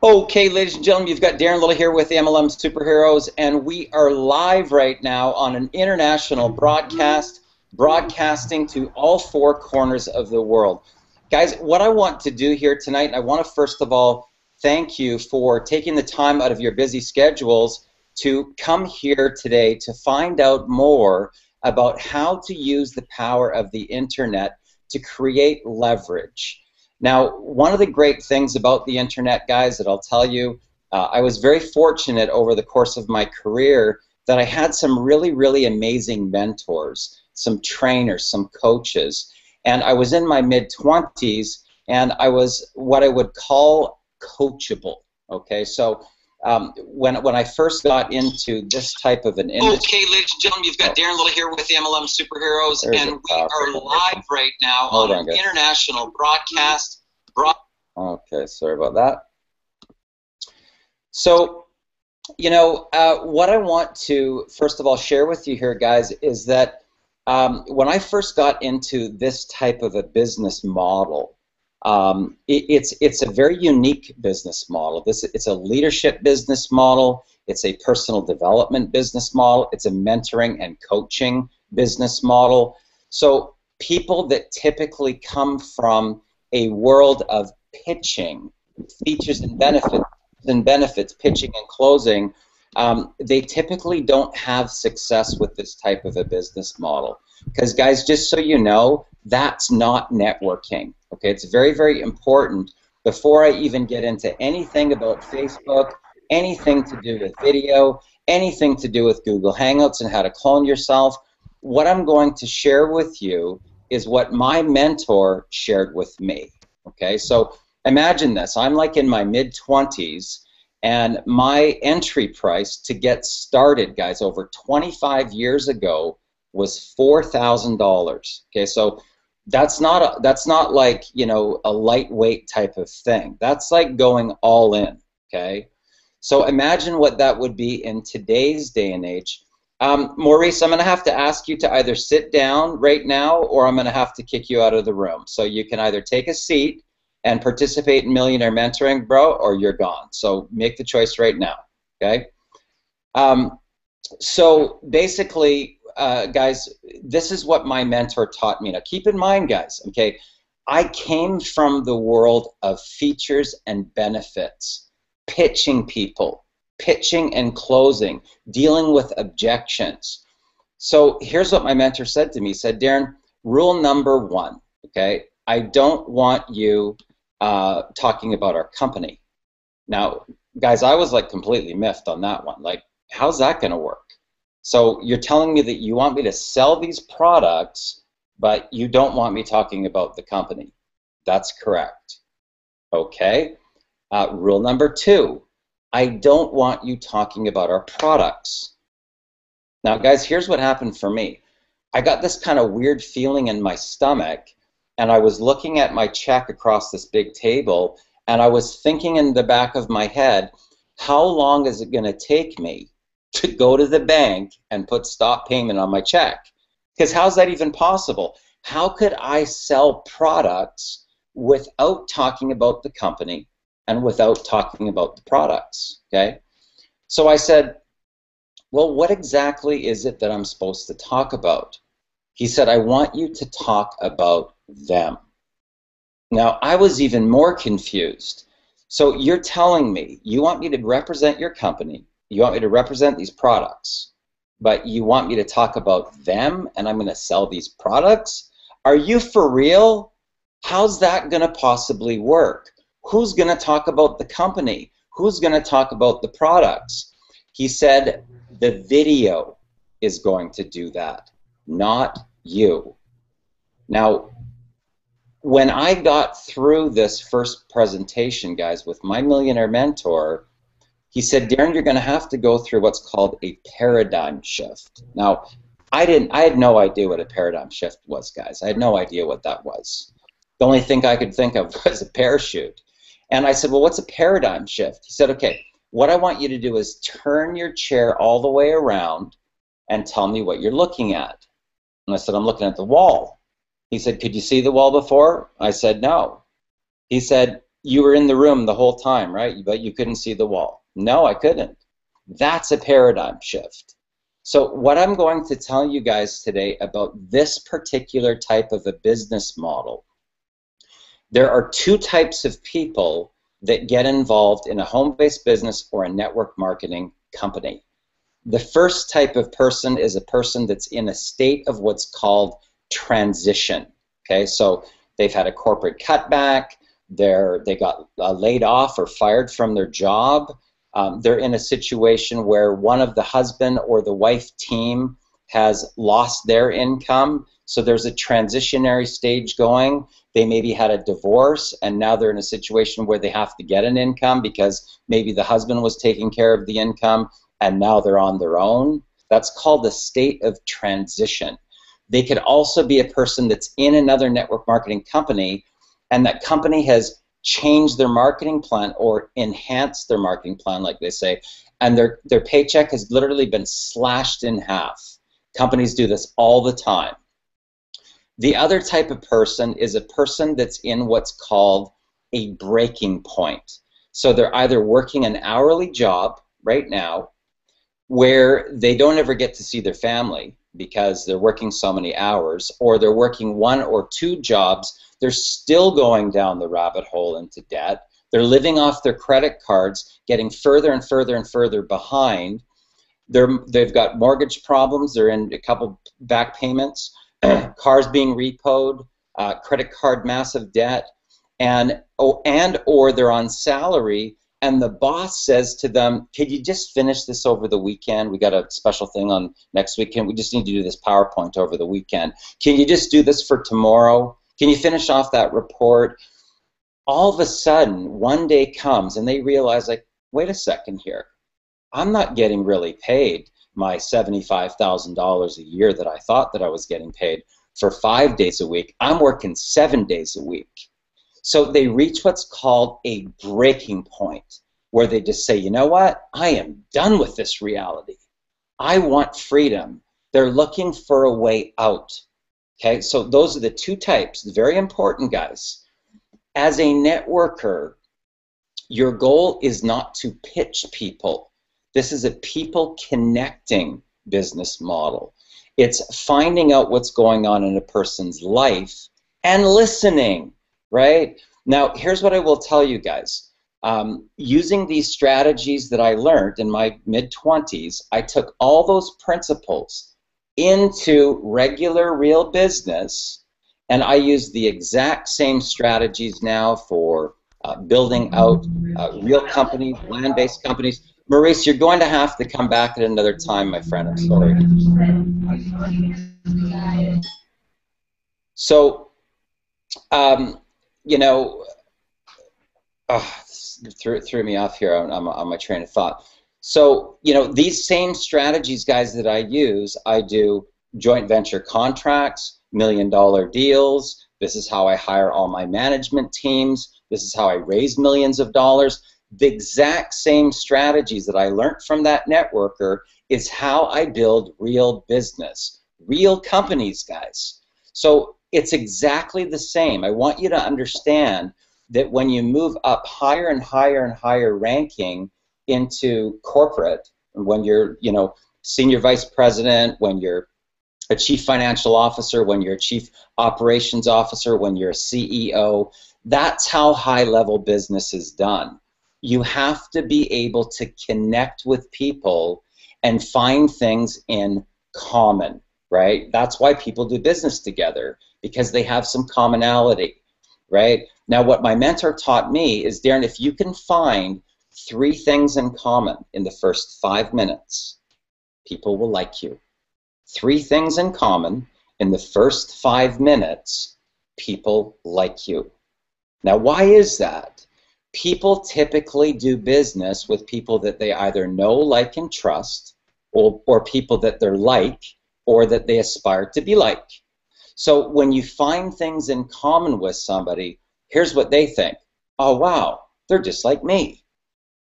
Okay, ladies and gentlemen, you've got Darren Little here with MLM Superheroes, and we are live right now on an international broadcast, broadcasting to all four corners of the world. Guys, what I want to do here tonight, I want to first of all thank you for taking the time out of your busy schedules to come here today to find out more about how to use the power of the internet to create leverage. Now, one of the great things about the internet, guys, that I'll tell you, I was very fortunate over the course of my career that I had some really, really amazing mentors, some trainers, some coaches, and I was in my mid-20s, and I was what I would call coachable, okay? So when I first got into this type of an industry... Okay, ladies and gentlemen, you've got Darren Little here with the MLM Superheroes, and we are live right now on an international broadcast. Okay, sorry about that. So, you know, what I want to, first of all, share with you here, guys, is that when I first got into this type of a business model, it's a very unique business model. It's a leadership business model. It's a personal development business model. It's a mentoring and coaching business model. So people that typically come from a world of pitching, features and benefits, pitching and closing, they typically don't have success with this type of a business model. Because, guys, just so you know, that's not networking. Okay, it's very, very important. Before I even get into anything about Facebook, anything to do with video, anything to do with Google Hangouts and how to clone yourself, what I'm going to share with you is what my mentor shared with me. Okay, so imagine this. I'm like in my mid-20s, and my entry price to get started, guys, over 25 years ago was $4,000. Okay, so that's not like, you know, a lightweight type of thing. That's like going all in. Okay, so imagine what that would be in today's day and age. Maurice, I'm going to have to ask you to either sit down right now, or I'm going to have to kick you out of the room. So you can either take a seat and participate in Millionaire Mentoring, bro, or you're gone. So make the choice right now, okay? So basically, guys, this is what my mentor taught me. Now, keep in mind, guys, okay, I came from the world of features and benefits, pitching people, pitching and closing, dealing with objections. So here's what my mentor said to me. He said, Darren, rule number one, okay, I don't want you talking about our company. Now, guys, I was like completely miffed on that one. Like, how's that going to work? So you're telling me that you want me to sell these products, but you don't want me talking about the company. That's correct. Okay. Rule number two, I don't want you talking about our products. Now, guys, here's what happened for me. I got this kind of weird feeling in my stomach, and I was looking at my check across this big table, and I was thinking in the back of my head, how long is it going to take me to go to the bank and put stop payment on my check? Because how's that even possible? How could I sell products without talking about the company and without talking about the products? Okay, so I said, well, what exactly is it that I'm supposed to talk about? He said, I want you to talk about them. Now, I was even more confused. So you're telling me you want me to represent your company, you want me to represent these products, but you want me to talk about them, and I'm going to sell these products? Are you for real? How's that going to possibly work? Who's going to talk about the company? Who's going to talk about the products? He said, the video is going to do that, not you. Now, when I got through this first presentation, guys, with my millionaire mentor, he said, Darren, you're going to have to go through what's called a paradigm shift. Now, I had no idea what a paradigm shift was, guys. I had no idea what that was. The only thing I could think of was a parachute. And I said, well, what's a paradigm shift? He said, okay, what I want you to do is turn your chair all the way around and tell me what you're looking at. And I said, I'm looking at the wall. He said, could you see the wall before? I said, no. He said, You were in the room the whole time, right? But you couldn't see the wall. No, I couldn't. That's a paradigm shift. So what I'm going to tell you guys today about this particular type of a business model, there are two types of people that get involved in a home-based business or a network marketing company. The first type of person is a person that's in a state of what's called transition. Okay, so they've had a corporate cutback, they got laid off or fired from their job. They're in a situation where one of the husband or the wife team has lost their income, so there's a transitionary stage going. They maybe had a divorce, and now they're in a situation where they have to get an income because maybe the husband was taking care of the income, and now they're on their own. That's called a state of transition. They could also be a person that's in another network marketing company, and that company has changed their marketing plan or enhanced their marketing plan, like they say, and their paycheck has literally been slashed in half. Companies do this all the time. The other type of person is a person that's in what's called a breaking point. So they're either working an hourly job right now where they don't ever get to see their family because they're working so many hours, or they're working one or two jobs. They're still going down the rabbit hole into debt. They're living off their credit cards, getting further and further and further behind. They've got mortgage problems. They're in a couple back payments, cars being repoed, credit card massive debt, and or they're on salary, and the boss says to them, "Could you just finish this over the weekend? We got a special thing on next weekend. We just need to do this PowerPoint over the weekend. Can you just do this for tomorrow? Can you finish off that report?" All of a sudden, one day comes and they realize, like, wait a second here. I'm not getting really paid my $75,000 a year that I thought that I was getting paid for 5 days a week. I'm working 7 days a week. So they reach what's called a breaking point, where they just say, you know what? I am done with this reality. I want freedom. They're looking for a way out. Okay, so those are the two types. Very important, guys. As a networker, your goal is not to pitch people. This is a people connecting business model. It's finding out what's going on in a person's life and listening, right? Now, here's what I will tell you guys. Using these strategies that I learned in my mid-20s, I took all those principles into regular real business, and I use the exact same strategies now for building out real companies, land-based companies. Maurice, you're going to have to come back at another time, my friend. I'm sorry. So, you know, threw me off here on my train of thought. So, you know, these same strategies, guys, that I do joint venture contracts, million-dollar deals. This is how I hire all my management teams. This is how I raise millions of dollars. The exact same strategies that I learned from that networker is how I build real business, real companies, guys. So it's exactly the same. I want you to understand that when you move up higher and higher and higher ranking into corporate, when you're, you know, senior vice president, when you're a chief financial officer, when you're a chief operations officer, when you're a CEO, that's how high-level business is done. You have to be able to connect with people and find things in common, right? That's why people do business together, because they have some commonality, right? Now, what my mentor taught me is, Darren, if you can find 3 things in common in the first 5 minutes, people will like you. 3 things in common in the first 5 minutes, people like you. Now, why is that? People typically do business with people that they either know, like, and trust, or people that they're like, or that they aspire to be like. So when you find things in common with somebody, here's what they think. Oh, wow, they're just like me.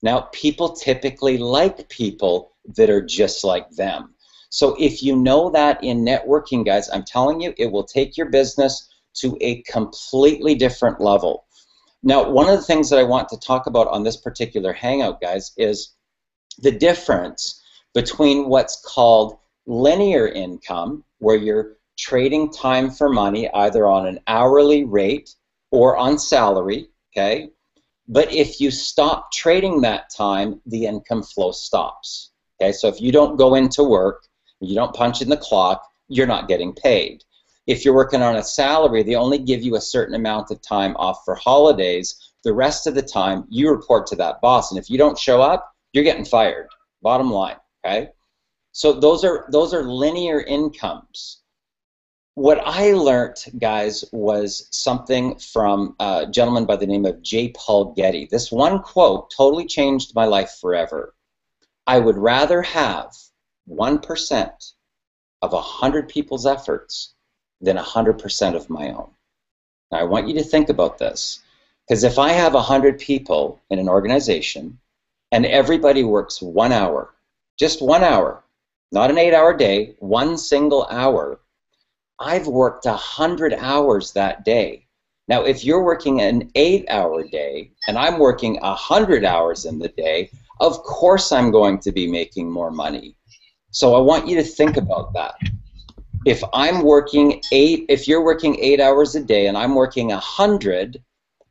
Now, people typically like people that are just like them. So if you know that in networking, guys, I'm telling you, it will take your business to a completely different level. Now, one of the things that I want to talk about on this particular hangout, guys, is the difference between what's called linear income, where you're trading time for money either on an hourly rate or on salary, okay? But if you stop trading that time, the income flow stops, okay? So if you don't go into work, you don't punch in the clock, you're not getting paid. If you're working on a salary, they only give you a certain amount of time off for holidays. The rest of the time, you report to that boss, and if you don't show up, you're getting fired. Bottom line, okay? So those are linear incomes. What I learned, guys, was something from a gentleman by the name of J. Paul Getty. This one quote totally changed my life forever. I would rather have 1% of 100 people's efforts than 100% of my own. Now, I want you to think about this, because if I have 100 people in an organization and everybody works 1 hour, just 1 hour, not an 8-hour day, one single hour, I've worked 100 hours that day. Now, if you're working an 8-hour day and I'm working 100 hours in the day, of course I'm going to be making more money. So I want you to think about that. If you're working 8 hours a day and I'm working 100,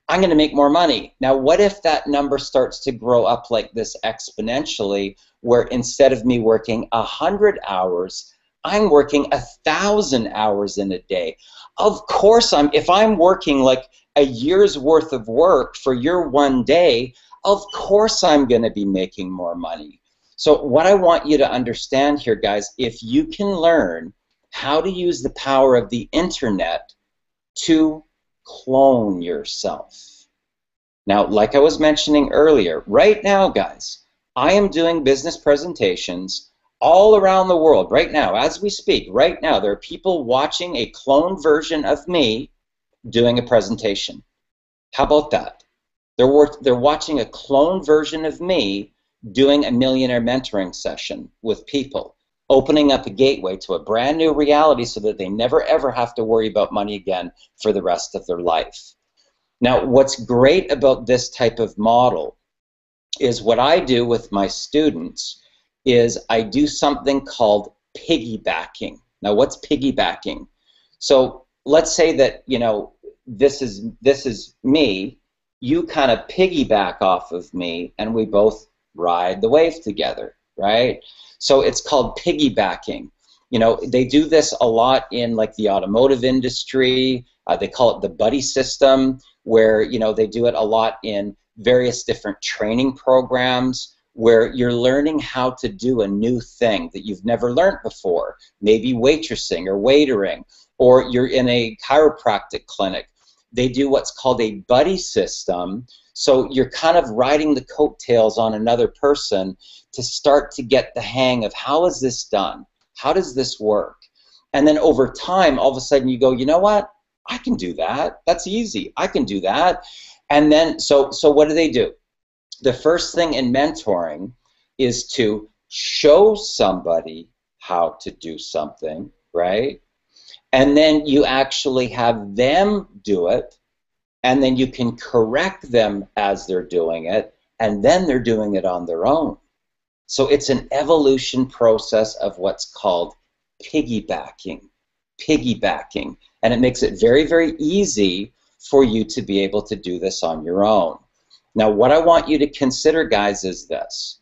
I'm going to make more money. Now, what if that number starts to grow up like this exponentially, where instead of me working 100 hours, I'm working 1,000 hours in a day? Of course, if I'm working like a year's worth of work for your one day, of course I'm going to be making more money. So what I want you to understand here, guys, if you can learn how to use the power of the internet to clone yourself. Now, like I was mentioning earlier, right now, guys, I am doing business presentations all around the world right now, as we speak. Right now, there are people watching a cloned version of me doing a presentation. How about that? They're watching a cloned version of me doing a millionaire mentoring session with people, opening up a gateway to a brand new reality so that they never ever have to worry about money again for the rest of their life. Now, what's great about this type of model is what I do with my students is I do something called piggybacking. Now, what's piggybacking? So let's say that, you know, this is me. You kind of piggyback off of me, and we both ride the wave together, right? So it's called piggybacking. You know, they do this a lot in like the automotive industry. They call it the buddy system, where, you know, they do it a lot in various different training programs where you're learning how to do a new thing that you've never learned before, maybe waitressing or waitering, or you're in a chiropractic clinic. They do what's called a buddy system. So you're kind of riding the coattails on another person to start to get the hang of how is this done? How does this work? And then over time, all of a sudden you go, you know what? I can do that. That's easy. I can do that. And then, so what do? The first thing in mentoring is to show somebody how to do something, right? And then you actually have them do it, and then you can correct them as they're doing it, and then they're doing it on their own. So it's an evolution process of what's called piggybacking. And it makes it very, very easy for you to be able to do this on your own. Now, what I want you to consider, guys, is this,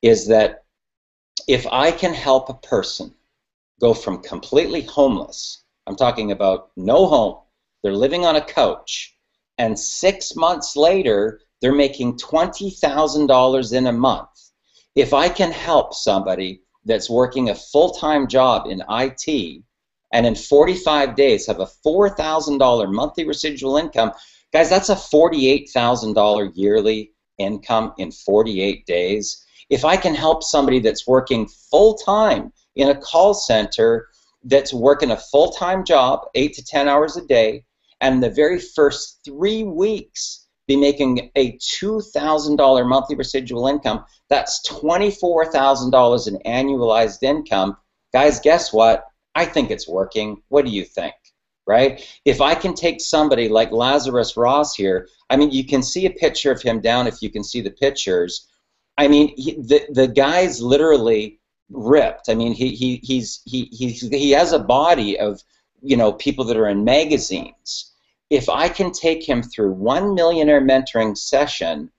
is that if I can help a person go from completely homeless, I'm talking about no home, they're living on a couch, and 6 months later, they're making $20,000 in a month. If I can help somebody that's working a full-time job in IT and in 45 days have a $4,000 monthly residual income, guys, that's a $48,000 yearly income in 48 days. If I can help somebody that's working full-time in a call center, that's working a full-time job, 8 to 10 hours a day, and the very first 3 weeks be making a $2,000 monthly residual income, that's $24,000 in annualized income. Guys, guess what? I think it's working. What do you think? right? If I can take somebody like Lazarus Ross here, I mean, you can see a picture of him down if you can see the pictures. I mean, the guy's literally ripped. I mean, he has a body of, you know, people that are in magazines. If I can take him through one millionaire mentoring session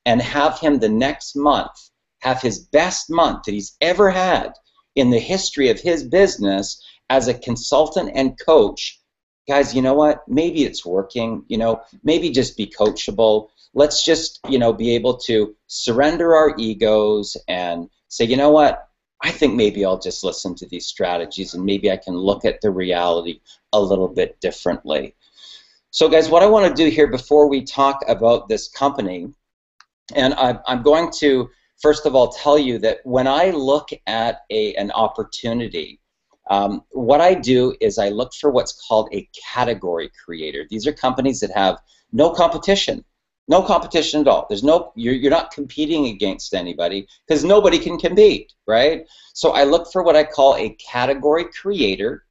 and have him the next month have his best month that he's ever had in the history of his business as a consultant and coach, guys, you know what? Maybe it's working. You know, maybe just be coachable. Let's just, you know, be able to surrender our egos and say, you know what? I think maybe I'll just listen to these strategies and maybe I can look at the reality a little bit differently. So guys, what I want to do here before we talk about this company, and I'm going to first of all tell you that when I look at an opportunity, what I do is I look for what's called a category creator. These are companies that have no competition. No competition at all. There's no, you're not competing against anybody because nobody can compete, right? So I look for what I call a category creator.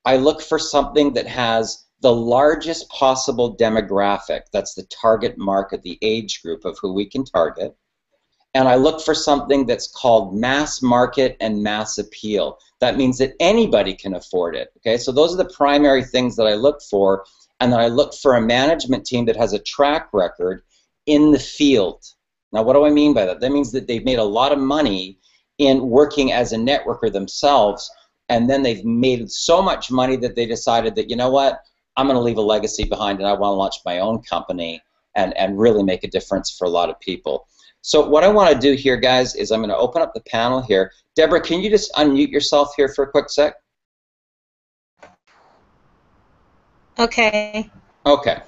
I look for something that has the largest possible demographic. That's the target market, the age group of who we can target. And I look for something that's called mass market and mass appeal. That means that anybody can afford it, okay? So those are the primary things that I look for. And then I look for a management team that has a track record in the field. Now, what do I mean by that? That means that they've made a lot of money in working as a networker themselves, and then they've made so much money that they decided that, you know what, I'm going to leave a legacy behind and I want to launch my own company and really make a difference for a lot of people. So what I want to do here, guys, is I'm going to open up the panel here. Deborah, can you just unmute yourself here for a quick sec? Okay. Okay.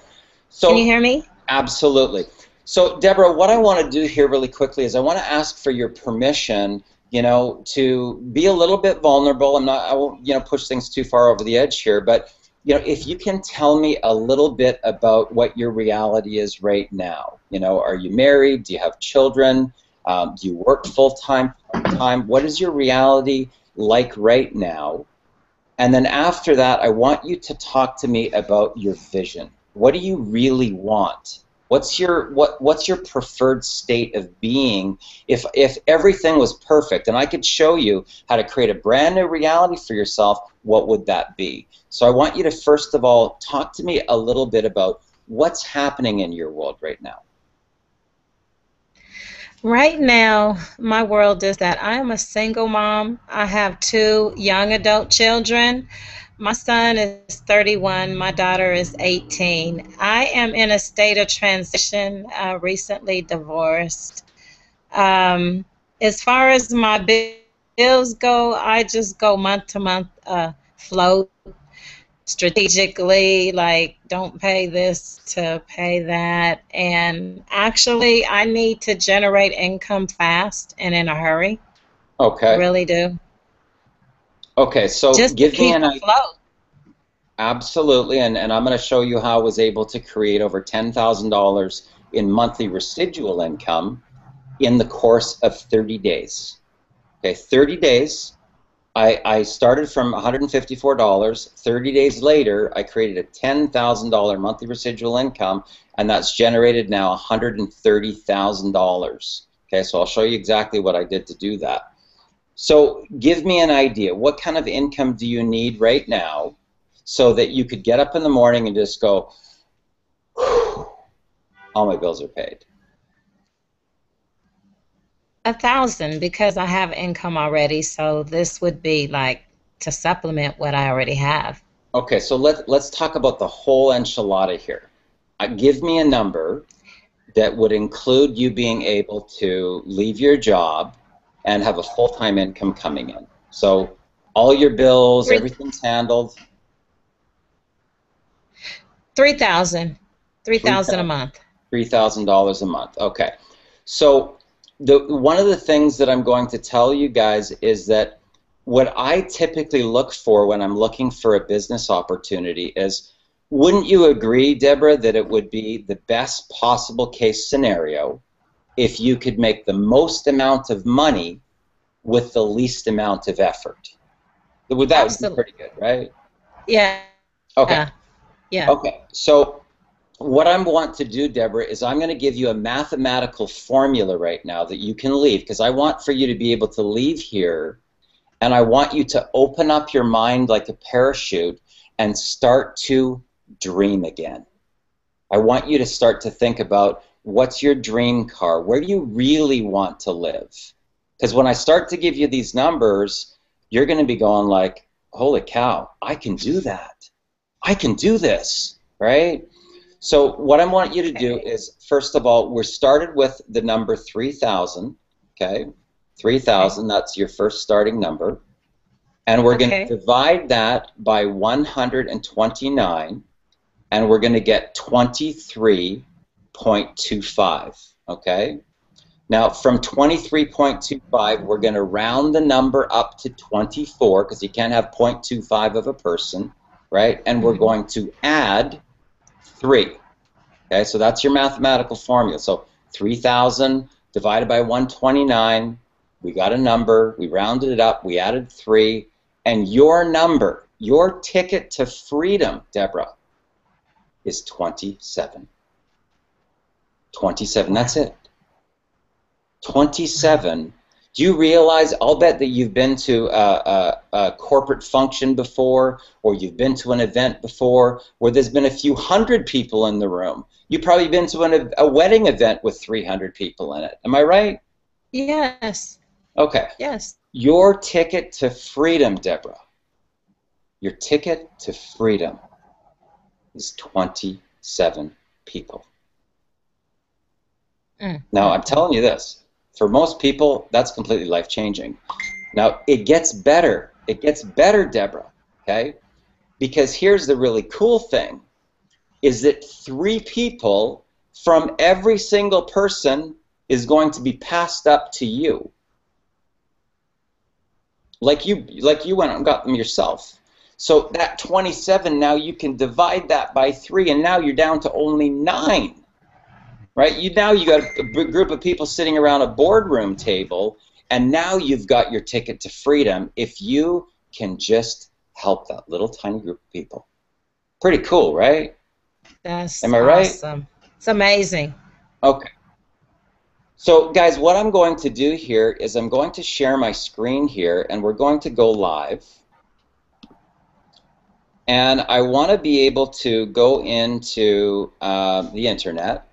So, can you hear me? Absolutely. So, Deborah, what I want to do here really quickly is I want to ask for your permission, you know, to be a little bit vulnerable. I won't, you know, push things too far over the edge here, but, you know, if you can tell me a little bit about what your reality is right now. You know, are you married? Do you have children? Do you work full-time, part-time? What is your reality like right now? And then after that, I want you to talk to me about your vision. What do you really want? What's your preferred state of being if everything was perfect and I could show you how to create a brand new reality for yourself, what would that be? So I want you to first of all talk to me a little bit about what's happening in your world right now. Right now, my world is that I am a single mom. I have 2 young adult children. My son is 31. My daughter is 18. I am in a state of transition, recently divorced. As far as my bills go, I just go month to month, float strategically, like don't pay this to pay that. And actually, I need to generate income fast and in a hurry. Okay. Really do. Okay, so just give to me keep afloat. Absolutely, and I'm going to show you how I was able to create over $10,000 in monthly residual income in the course of 30 days. Okay, 30 days. I started from $154. 30 days later, I created a $10,000 monthly residual income, and that's generated now $130,000. Okay, so I'll show you exactly what I did to do that. So give me an idea. What kind of income do you need right now so that you could get up in the morning and just go, all my bills are paid? 1,000, because I have income already, so this would be like to supplement what I already have. Okay, so let's talk about the whole enchilada here. Give me a number that would include you being able to leave your job and have a full-time income coming in. So all your bills, everything's handled. 3,000. 3,000 a month. $3,000 a month. Okay. So one of the things that I'm going to tell you guys is that what I typically look for when I'm looking for a business opportunity is, wouldn't you agree, Deborah, that it would be the best possible case scenario if you could make the most amount of money with the least amount of effort? That would be pretty good, right? Yeah. Okay. Yeah. Okay. So what I want to do, Deborah, is I'm going to give you a mathematical formula right now that you can leave, because I want for you to be able to leave here, and I want you to open up your mind like a parachute and start to dream again. I want you to start to think about, what's your dream car? Where do you really want to live? Because when I start to give you these numbers, you're going to be going like, holy cow, I can do that. I can do this, right? So what I want you to do is, first of all, we're started with the number 3,000, okay? 3,000, that's your first starting number. And we're going to Okay. divide that by 129, and we're going to get 23.25, okay? Now, from 23.25, we're going to round the number up to 24, because you can't have 0.25 of a person, right? And we're going to add 3. Okay, so that's your mathematical formula. So 3,000 divided by 129, we got a number, we rounded it up, we added 3, and your number, your ticket to freedom, Deborah, is 27. 27, that's it. 27. Do you realize, I'll bet that you've been to a corporate function before, or you've been to an event before where there's been a few hundred people in the room. You've probably been to a wedding event with 300 people in it. Am I right? Yes. Okay. Yes. Your ticket to freedom, Deborah, your ticket to freedom is 27 people. Now, I'm telling you this. For most people, that's completely life-changing. Now, it gets better. It gets better, Deborah, okay? Because here's the really cool thing, is that 3 people from every single person is going to be passed up to you. Like you went and got them yourself. So that 27, now you can divide that by 3, and now you're down to only 9. Right? Now you got a group of people sitting around a boardroom table, and now you've got your ticket to freedom if you can just help that little tiny group of people. Pretty cool, right? That's Am I right? awesome. It's amazing. Okay. So guys, what I'm going to do here is I'm going to share my screen here, and we're going to go live. And I want to be able to go into the internet.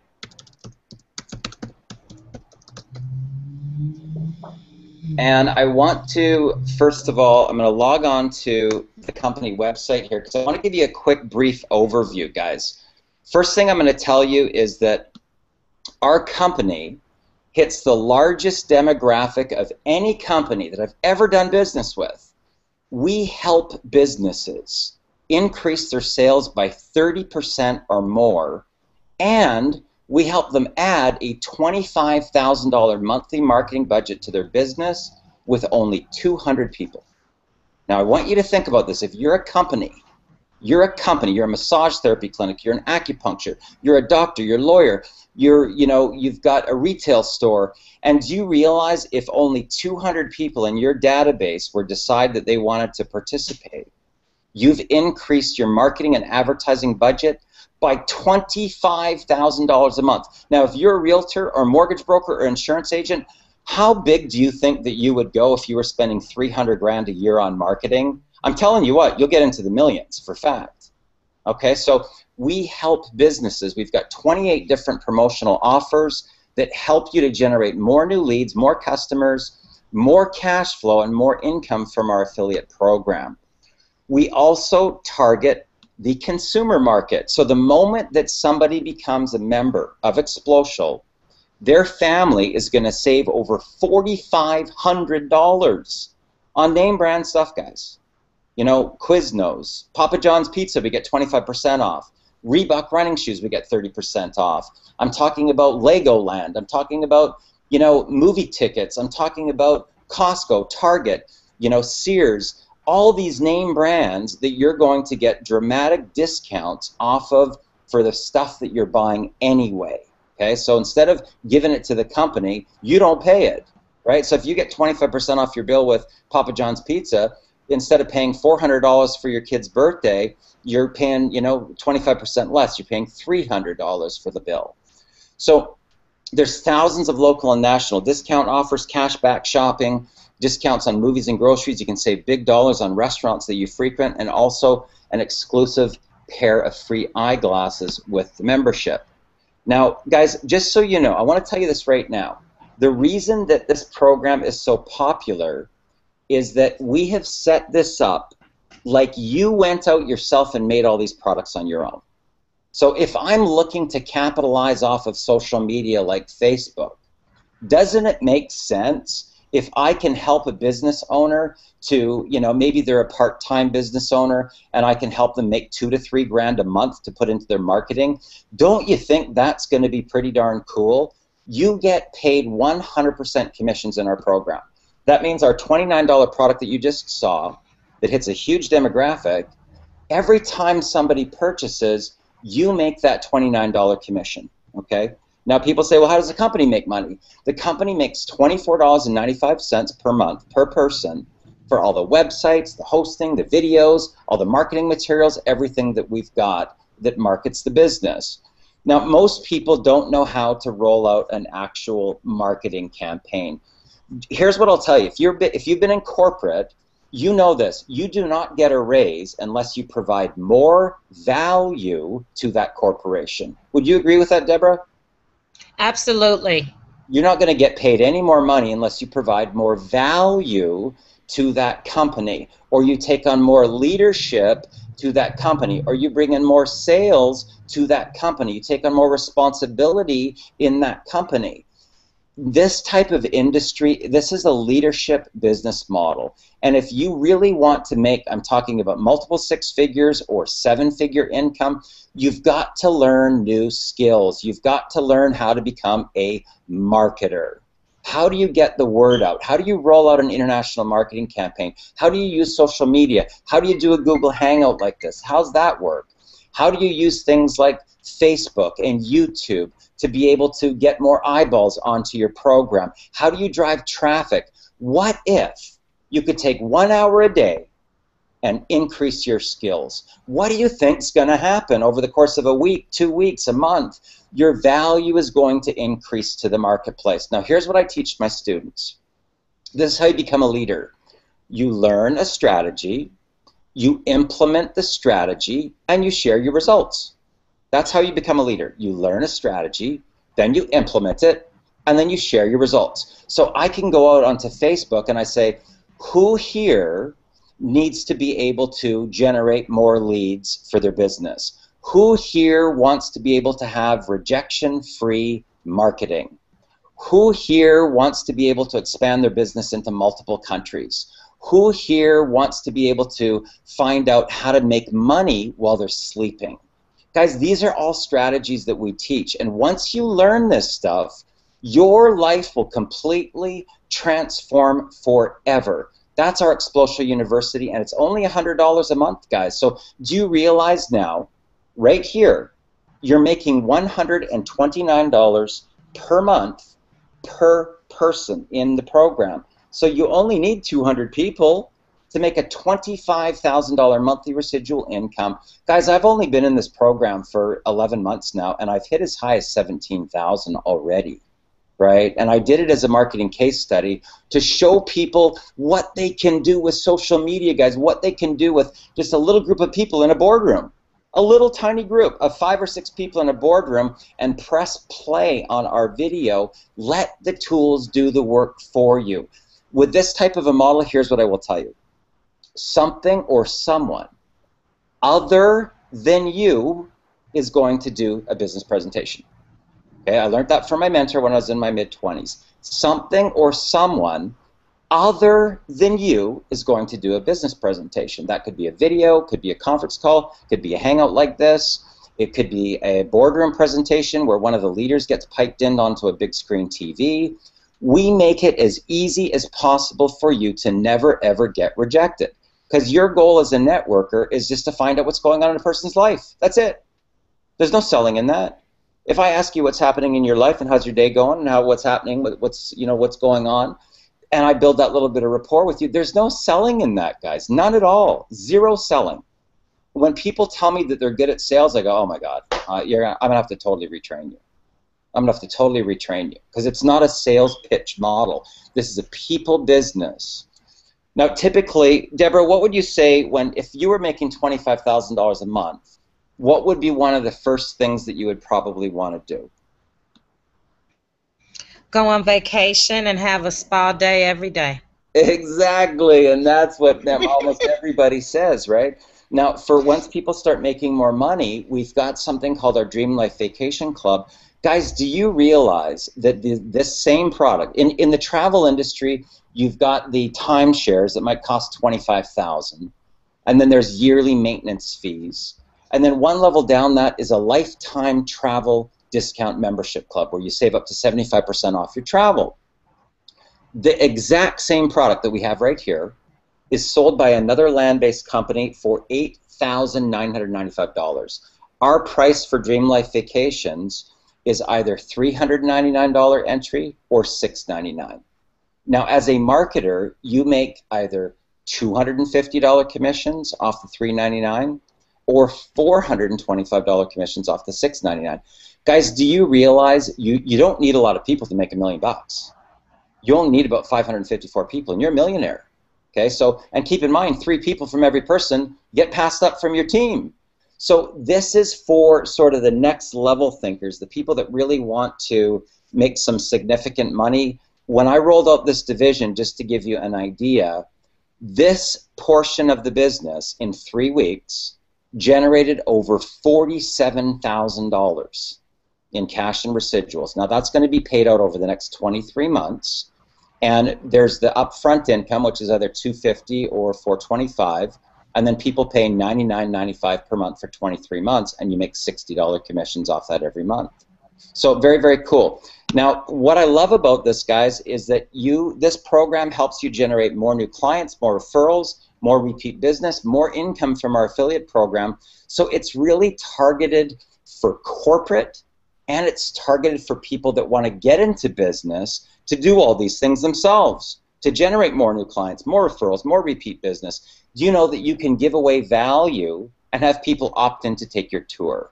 And I want to, first of all, I'm going to log on to the company website here, because I want to give you a quick brief overview, guys. First thing I'm going to tell you is that our company hits the largest demographic of any company that I've ever done business with. We help businesses increase their sales by 30% or more, and we help them add a $25,000 monthly marketing budget to their business with only 200 people. Now, I want you to think about this. If you're a company, you're a massage therapy clinic, you're an acupuncture, you're a doctor, you're a lawyer, you've got a retail store, and do you realize if only 200 people in your database were decide that they wanted to participate, you've increased your marketing and advertising budget by $25,000 a month. Now, if you're a realtor or mortgage broker or insurance agent, how big do you think that you would go if you were spending 300 grand a year on marketing? I'm telling you what, you'll get into the millions for fact. Okay, so we help businesses. We've got 28 different promotional offers that help you to generate more new leads, more customers, more cash flow, and more income from our affiliate program. We also target the consumer market. So the moment that somebody becomes a member of Explosial, their family is going to save over $4,500 on name brand stuff, guys. You know, Quiznos, Papa John's Pizza, we get 25% off. Reebok running shoes, we get 30% off. I'm talking about Legoland. I'm talking about, movie tickets. I'm talking about Costco, Target, Sears. All these name brands that you're going to get dramatic discounts off of for the stuff that you're buying anyway. Okay, so instead of giving it to the company, you don't pay it, right? So if you get 25% off your bill with Papa John's Pizza, instead of paying $400 for your kid's birthday, you're paying, 25% less. You're paying $300 for the bill. So there's thousands of local and national discount offers, cashback shopping, discounts on movies and groceries. You can save big dollars on restaurants that you frequent, and also an exclusive pair of free eyeglasses with the membership. Now, guys, just so you know, I want to tell you this right now. The reason that this program is so popular is that we have set this up like you went out yourself and made all these products on your own. So if I'm looking to capitalize off of social media like Facebook, doesn't it make sense if I can help a business owner to, maybe they're a part-time business owner and I can help them make $2 to $3 grand a month to put into their marketing? Don't you think that's going to be pretty darn cool? You get paid 100% commissions in our program. That means our $29 product that you just saw that hits a huge demographic, every time somebody purchases, you make that $29 commission, okay? Now people say, well, how does the company make money? The company makes $24.95 per month per person for all the websites, the hosting, the videos, all the marketing materials, everything that we've got that markets the business. Now, most people don't know how to roll out an actual marketing campaign. Here's what I'll tell you. If you've been in corporate, you know this. You do not get a raise unless you provide more value to that corporation. Would you agree with that, Deborah? Absolutely. You're not going to get paid any more money unless you provide more value to that company, or you take on more leadership to that company, or you bring in more sales to that company. You take on more responsibility in that company. This type of industry, this is a leadership business model. And if you really want to make, I'm talking about multiple 6 figures or 7-figure income, you've got to learn new skills. You've got to learn how to become a marketer. How do you get the word out? How do you roll out an international marketing campaign? How do you use social media? How do you do a Google Hangout like this? How's that work? How do you use things like Facebook and YouTube to be able to get more eyeballs onto your program? How do you drive traffic? What if you could take 1 hour a day and increase your skills? What do you think is going to happen over the course of a week, 2 weeks, a month? Your value is going to increase to the marketplace. Now, here's what I teach my students. This is how you become a leader. You learn a strategy, you implement the strategy, and you share your results. That's how you become a leader. You learn a strategy, then you implement it, and then you share your results. So I can go out onto Facebook and I say, who here needs to be able to generate more leads for their business? Who here wants to be able to have rejection-free marketing? Who here wants to be able to expand their business into multiple countries? Who here wants to be able to find out how to make money while they're sleeping? Guys, these are all strategies that we teach, and once you learn this stuff, your life will completely transform forever. That's our Explosive University, and it's only $100 a month, guys. So do you realize now, right here, you're making $129 per month per person in the program. So you only need 200 people to make a $25,000 monthly residual income. Guys, I've only been in this program for 11 months now, and I've hit as high as 17,000 already, right? And I did it as a marketing case study to show people what they can do with social media, guys, what they can do with just a little group of people in a boardroom. A little tiny group of 5 or 6 people in a boardroom, and press play on our video. Let the tools do the work for you. With this type of a model, here's what I will tell you. Something or someone other than you is going to do a business presentation. Okay, I learned that from my mentor when I was in my mid-20s. Something or someone other than you is going to do a business presentation. That could be a video, could be a conference call, could be a hangout like this. It could be a boardroom presentation where one of the leaders gets piped in onto a big screen TV. We make it as easy as possible for you to never ever get rejected. Because your goal as a networker is just to find out what's going on in a person's life. That's it. There's no selling in that. If I ask you what's happening in your life and how's your day going and what's happening, what's going on, and I build that little bit of rapport with you, there's no selling in that, guys. None at all. Zero selling. when people tell me that they're good at sales, I go, oh my God, I'm gonna have to totally retrain you. I'm gonna have to totally retrain you, because it's not a sales pitch model. This is a people business. Now, typically, Deborah, what would you say if you were making $25,000 a month, what would be one of the first things that you would probably want to do? Go on vacation and have a spa day every day. Exactly, and that's what almost everybody says, right? Now, for once people start making more money, we've got something called our Dream Life Vacation Club. Guys, do you realize that this same product, in the travel industry, you've got the timeshares that might cost $25,000, and then there's yearly maintenance fees, and then one level down that is a lifetime travel discount membership club where you save up to 75% off your travel. The exact same product that we have right here is sold by another land-based company for $8,995. Our price for Dream Life Vacations is either $399 entry or $699. Now, as a marketer, you make either $250 commissions off the $399 or $425 commissions off the $699. Guys, do you realize you don't need a lot of people to make $1 million? You only need about 554 people, and you're a millionaire. Okay, so, and keep in mind, 3 people from every person get passed up from your team. So this is for sort of the next level thinkers, the people that really want to make some significant money. When I rolled out this division, just to give you an idea, this portion of the business in 3 weeks generated over $47,000 in cash and residuals. Now that's going to be paid out over the next 23 months. And there's the upfront income, which is either $250 or $425, and then people pay $99.95 per month for 23 months, and you make $60 commissions off that every month. So very, very cool. Now, what I love about this, guys, is that this program helps you generate more new clients, more referrals, more repeat business, more income from our affiliate program. So it's really targeted for corporate, and it's targeted for people that want to get into business to do all these things themselves, to generate more new clients, more referrals, more repeat business. Do you know that you can give away value and have people opt in to take your tour?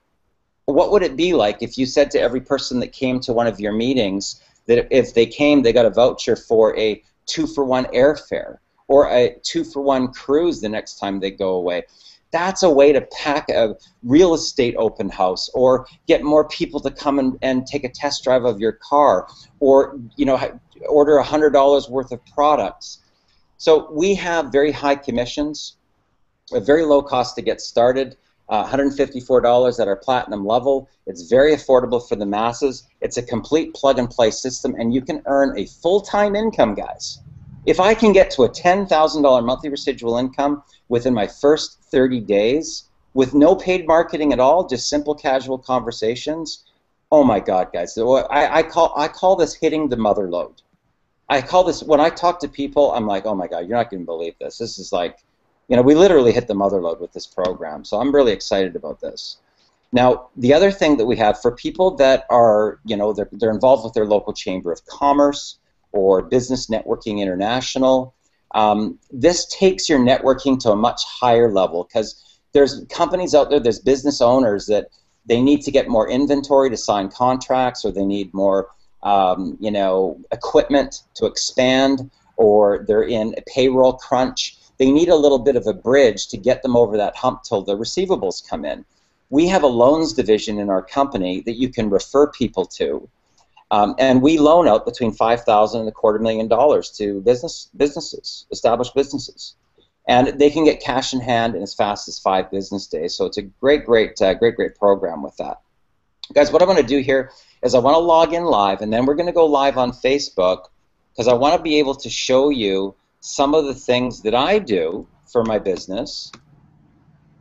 What would it be like if you said to every person that came to one of your meetings that if they came, they got a voucher for a 2-for-1 airfare or a 2-for-1 cruise the next time they go away? That's a way to pack a real estate open house, or get more people to come and take a test drive of your car, or order $100 worth of products. So we have very high commissions, a very low cost to get started, $154 at our platinum level. It's very affordable for the masses. It's a complete plug-and-play system, and you can earn a full-time income, guys. If I can get to a $10,000 monthly residual income within my first 30 days with no paid marketing at all, just simple casual conversations, oh my God, guys. I call this hitting the mother load. I call this, when I talk to people, I'm like, oh my God, you're not going to believe this. This is like, we literally hit the mother load with this program. So I'm really excited about this. Now, the other thing that we have for people that are, they're involved with their local chamber of commerce or Business Networking International, this takes your networking to a much higher level, because there's companies out there, there's business owners that they need to get more inventory to sign contracts, or they need more equipment to expand, or they're in a payroll crunch. They need a little bit of a bridge to get them over that hump till the receivables come in. We have a loans division in our company that you can refer people to. And we loan out between $5,000 and $250,000 to businesses, established businesses, and they can get cash in hand in as fast as 5 business days. So it's a great program with that, guys. What I want to do here is I want to log in live, and then we're going to go live on Facebook, because I want to be able to show you some of the things that I do for my business.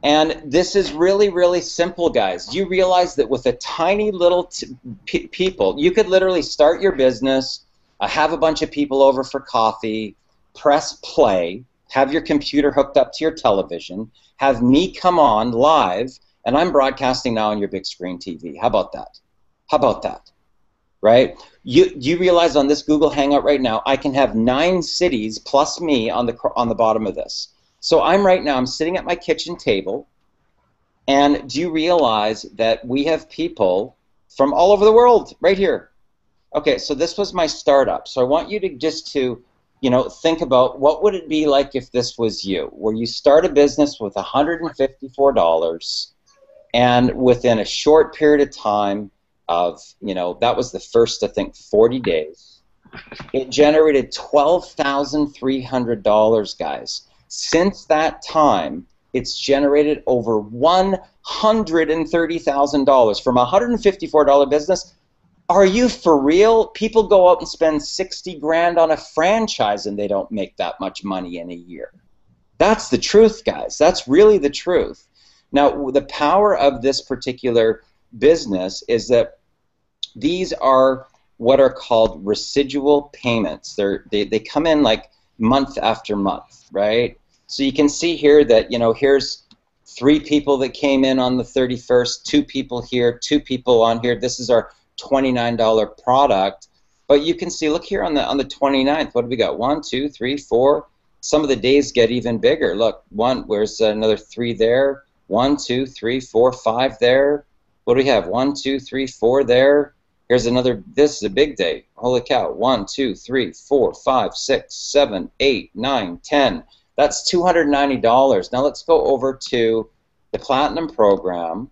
And this is really, really simple, guys. Do you realize that with a tiny little people, you could literally start your business, have a bunch of people over for coffee, press play, have your computer hooked up to your television, have me come on live, and I'm broadcasting now on your big screen TV. How about that? How about that? Right? You realize on this Google Hangout right now, I can have 9 cities plus me on the bottom of this. So I'm sitting at my kitchen table. And do you realize that we have people from all over the world right here? Okay, so this was my startup. So I want you to just to, think about what would it be like if this was you, where you start a business with $154, and within a short period of time of, that was the first, I think, 40 days, it generated $12,300, guys. Since that time, it's generated over $130,000 from a $154 business. Are you for real? People go out and spend 60 grand on a franchise and they don't make that much money in a year. That's the truth, guys. That's really the truth. Now, the power of this particular business is that these are what are called residual payments. They come in like month after month, right? So you can see here that, here's 3 people that came in on the 31st, 2 people here, 2 people on here. This is our $29 product. But you can see, look here on the 29th, what do we got? 1, 2, 3, 4. Some of the days get even bigger. Look, where's another 3 there? 1, 2, 3, 4, 5 there. What do we have? 1, 2, 3, 4 there. Here's another, this is a big day. Holy cow. 1, 2, 3, 4, 5, 6, 7, 8, 9, 10. That's $290. Now let's go over to the Platinum program.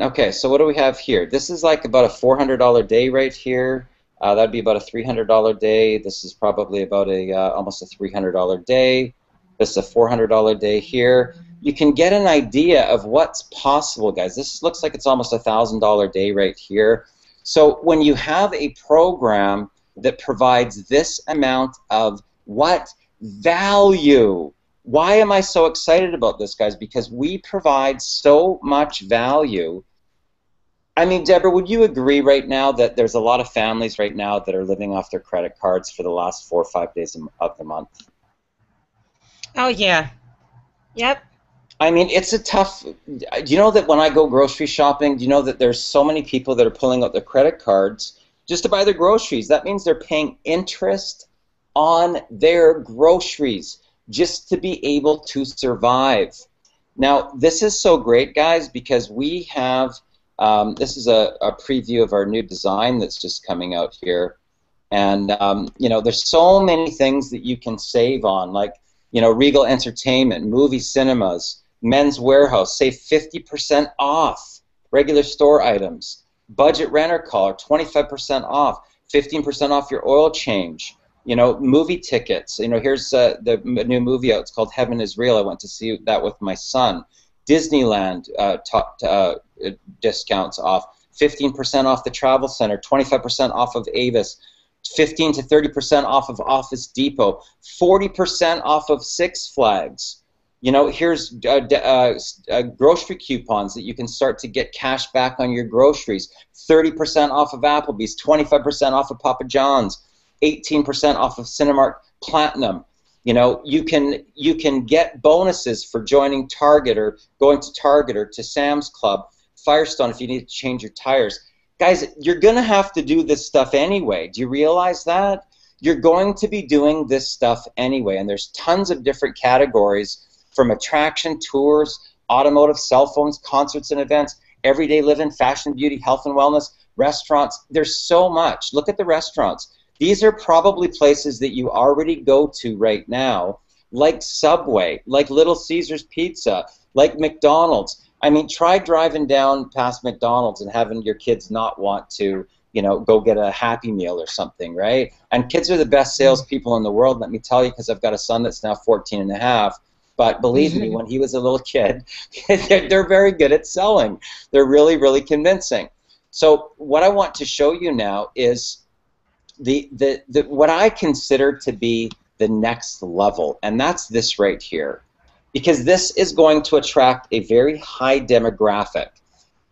Okay, so what do we have here? This is like about a $400 day right here. That'd be about a $300 day. This is probably about almost a $300 day. This is a $400 day here. You can get an idea of what's possible, guys. This looks like it's almost a $1,000 day right here. So when you have a program that provides this amount of what? Value. Why am I so excited about this, guys? Because we provide so much value. I mean, Deborah, would you agree right now that there's a lot of families right now that are living off their credit cards for the last 4 or 5 days of the month? Oh, yeah. Yep. I mean, it's a tough. Do you know that when I go grocery shopping, do you know that there's so many people that are pulling out their credit cards just to buy their groceries? That means they're paying interest on their groceries just to be able to survive. Now, this is so great, guys, because we have, this is a preview of our new design that's just coming out here. And, there's so many things that you can save on, like, Regal Entertainment, movie cinemas, Men's Warehouse, save 50% off regular store items. Budget renter car, 25% off, 15% off your oil change. Movie tickets. Here's the new movie out. It's called Heaven is Real. I went to see that with my son. Disneyland discounts off. 15% off the Travel Center. 25% off of Avis. 15 to 30% off of Office Depot. 40% off of Six Flags. Here's grocery coupons that you can start to get cash back on your groceries. 30% off of Applebee's. 25% off of Papa John's. 18% off of Cinemark Platinum. You can get bonuses for joining Target or going to Target or to Sam's Club, Firestone if you need to change your tires. Guys, you're going to have to do this stuff anyway. Do you realize that? You're going to be doing this stuff anyway, and there's tons of different categories from attraction, tours, automotive, cell phones, concerts and events, everyday living, fashion, beauty, health and wellness, restaurants. There's so much. Look at the restaurants. These are probably places that you already go to right now, like Subway, like Little Caesars Pizza, like McDonald's. I mean, try driving down past McDonald's and having your kids not want to, go get a Happy Meal or something, right? And kids are the best salespeople in the world, let me tell you, because I've got a son that's now 14 and a half. But believe me, when he was a little kid, they're very good at selling. They're really, really convincing. So what I want to show you now is what I consider to be the next level, and that's this right here. Because this is going to attract a very high demographic.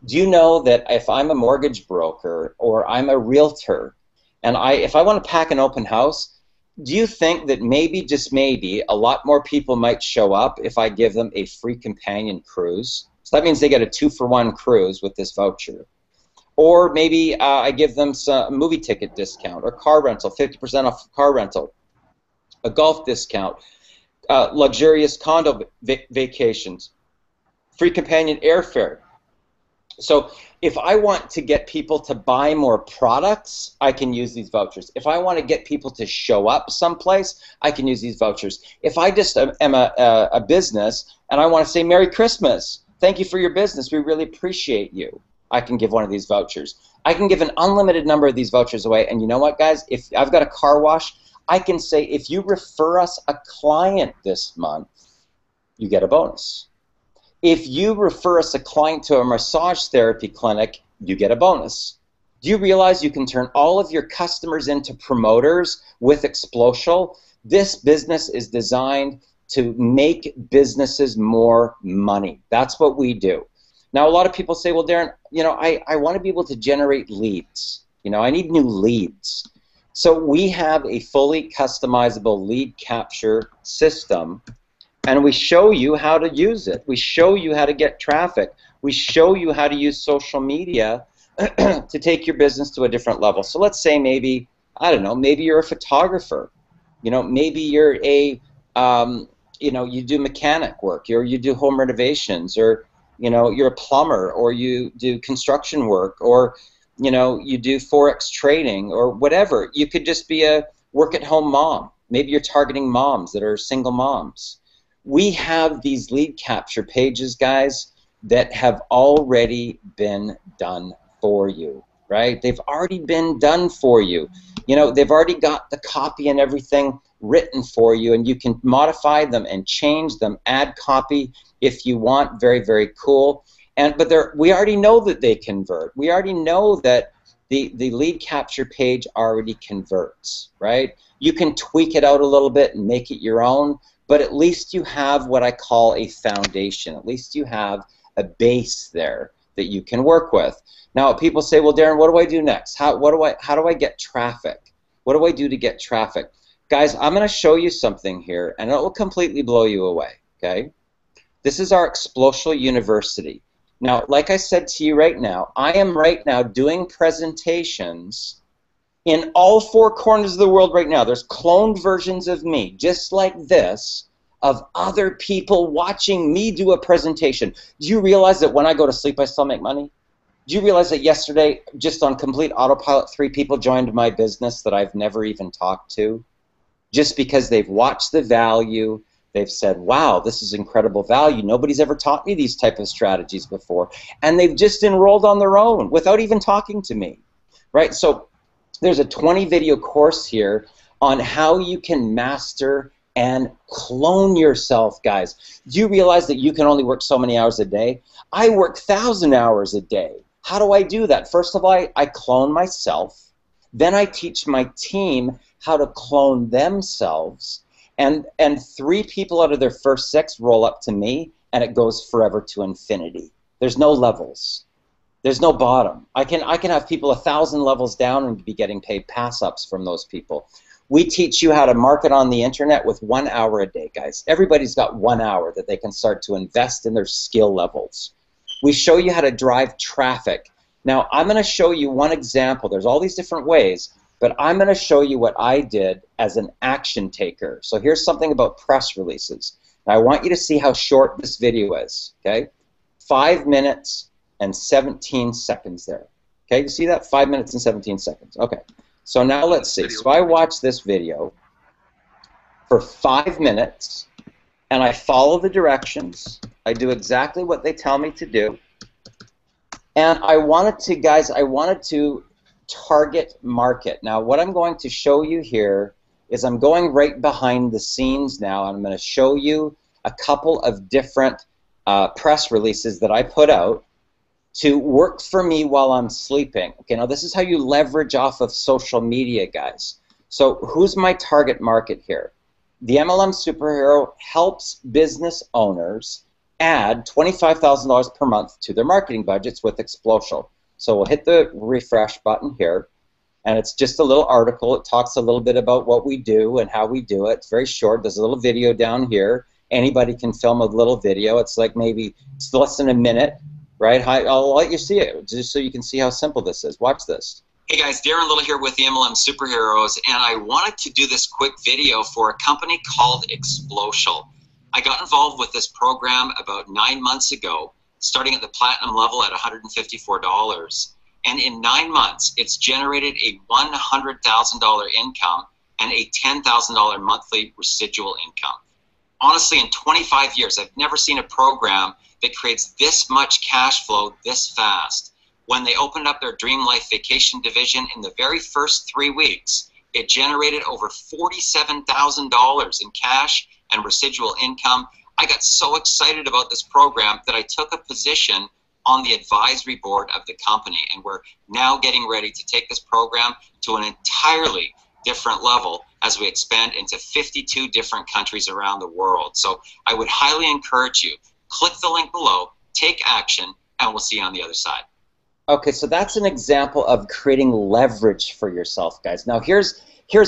Do you know that if I'm a mortgage broker or I'm a realtor, and if I want to pack an open house, do you think that maybe, just maybe, a lot more people might show up if I give them a free companion cruise? So that means they get a 2-for-1 cruise with this voucher. Or maybe I give them some movie ticket discount or car rental, 50% off car rental, a golf discount, luxurious condo vacations, free companion airfare. So if I want to get people to buy more products, I can use these vouchers. If I want to get people to show up someplace, I can use these vouchers. If I just am a business and I want to say Merry Christmas, thank you for your business, we really appreciate you, I can give one of these vouchers. I can give an unlimited number of these vouchers away, and you know what, guys? If I've got a car wash, I can say if you refer us a client this month, you get a bonus. If you refer us a client to a massage therapy clinic, you get a bonus. Do you realize you can turn all of your customers into promoters with Explosial? This business is designed to make businesses more money. That's what we do. Now, a lot of people say, well, Darren, you know, I want to be able to generate leads. You know, I need new leads. So we have a fully customizable lead capture system, and we show you how to use it. We show you how to get traffic. We show you how to use social media to take your business to a different level. So let's say maybe, I don't know, maybe you're a photographer. You know, maybe you're a, you know, you do mechanic work, or you do home renovations, or, you know, you're a plumber, or you do construction work, or, you know, you do Forex trading, or whatever. You could just be a work-at-home mom. Maybe you're targeting moms that are single moms. We have these lead capture pages, guys, that have already been done for you, right? They've already been done for you. You know, they've already got the copy and everything written for you, and you can modify them and change them, add copy if you want. Very, very cool. But we already know that they convert. We already know that the lead capture page already converts, right? You can tweak it out a little bit and make it your own, but at least you have what I call a foundation. At least you have a base there that you can work with. Now, people say, well, Darren, what do I do next? How do I get traffic? What do I do to get traffic? Guys, I'm going to show you something here, and it will completely blow you away, okay? This is our Explosial University. Now, like I said to you right now, I am right now doing presentations in all four corners of the world right now. There's cloned versions of me, just like this, of other people watching me do a presentation. Do you realize that when I go to sleep, I still make money? Do you realize that yesterday, just on complete autopilot, 3 people joined my business that I've never even talked to? Just because they've watched the value, they've said, wow, this is incredible value. Nobody's ever taught me these type of strategies before. And they've just enrolled on their own without even talking to me, right? So there's a 20-video course here on how you can master and clone yourself, guys. Do you realize that you can only work so many hours a day? I work 1,000 hours a day. How do I do that? First of all, I clone myself. Then I teach my team how to clone themselves. And 3 people out of their first 6 roll up to me, and it goes forever to infinity. There's no levels. There's no bottom. I can have people 1,000 levels down and be getting paid pass-ups from those people. We teach you how to market on the internet with 1 hour a day, guys. Everybody's got 1 hour that they can start to invest in their skill levels. We show you how to drive traffic. Now, I'm going to show you one example. There's all these different ways, but I'm going to show you what I did as an action taker. So here's something about press releases. Now, I want you to see how short this video is, okay? 5 minutes and 17 seconds there. Okay, you see that? 5 minutes and 17 seconds. Okay, so now let's see. So I watch this video for 5 minutes, and I follow the directions. I do exactly what they tell me to do. And I wanted to, guys, I wanted to target market. Now, what I'm going to show you here is I'm going right behind the scenes now, and I'm going to show you a couple of different press releases that I put out to work for me while I'm sleeping. Okay, now this is how you leverage off of social media, guys. So who's my target market here? The MLM Superhero helps business owners add $25,000 per month to their marketing budgets with Explosial. So we'll hit the refresh button here, and it's just a little article. It talks a little bit about what we do and how we do it. It's very short. There's a little video down here. Anybody can film a little video. It's like maybe it's less than a minute, right? I'll let you see it just so you can see how simple this is. Watch this. Hey guys, Darren Little here with the MLM Superheroes, and I wanted to do this quick video for a company called Explosial. I got involved with this program about 9 months ago, starting at the platinum level at $154. And in 9 months, it's generated a $100,000 income and a $10,000 monthly residual income. Honestly, in 25 years, I've never seen a program that creates this much cash flow this fast. When they opened up their Dream Life Vacation division in the very first 3 weeks, it generated over $47,000 in cash and residual income. I got so excited about this program that I took a position on the advisory board of the company, and we're now getting ready to take this program to an entirely different level as we expand into 52 different countries around the world. So I would highly encourage you, click the link below, take action, and we'll see you on the other side. Okay, so that's an example of creating leverage for yourself, guys. Now here's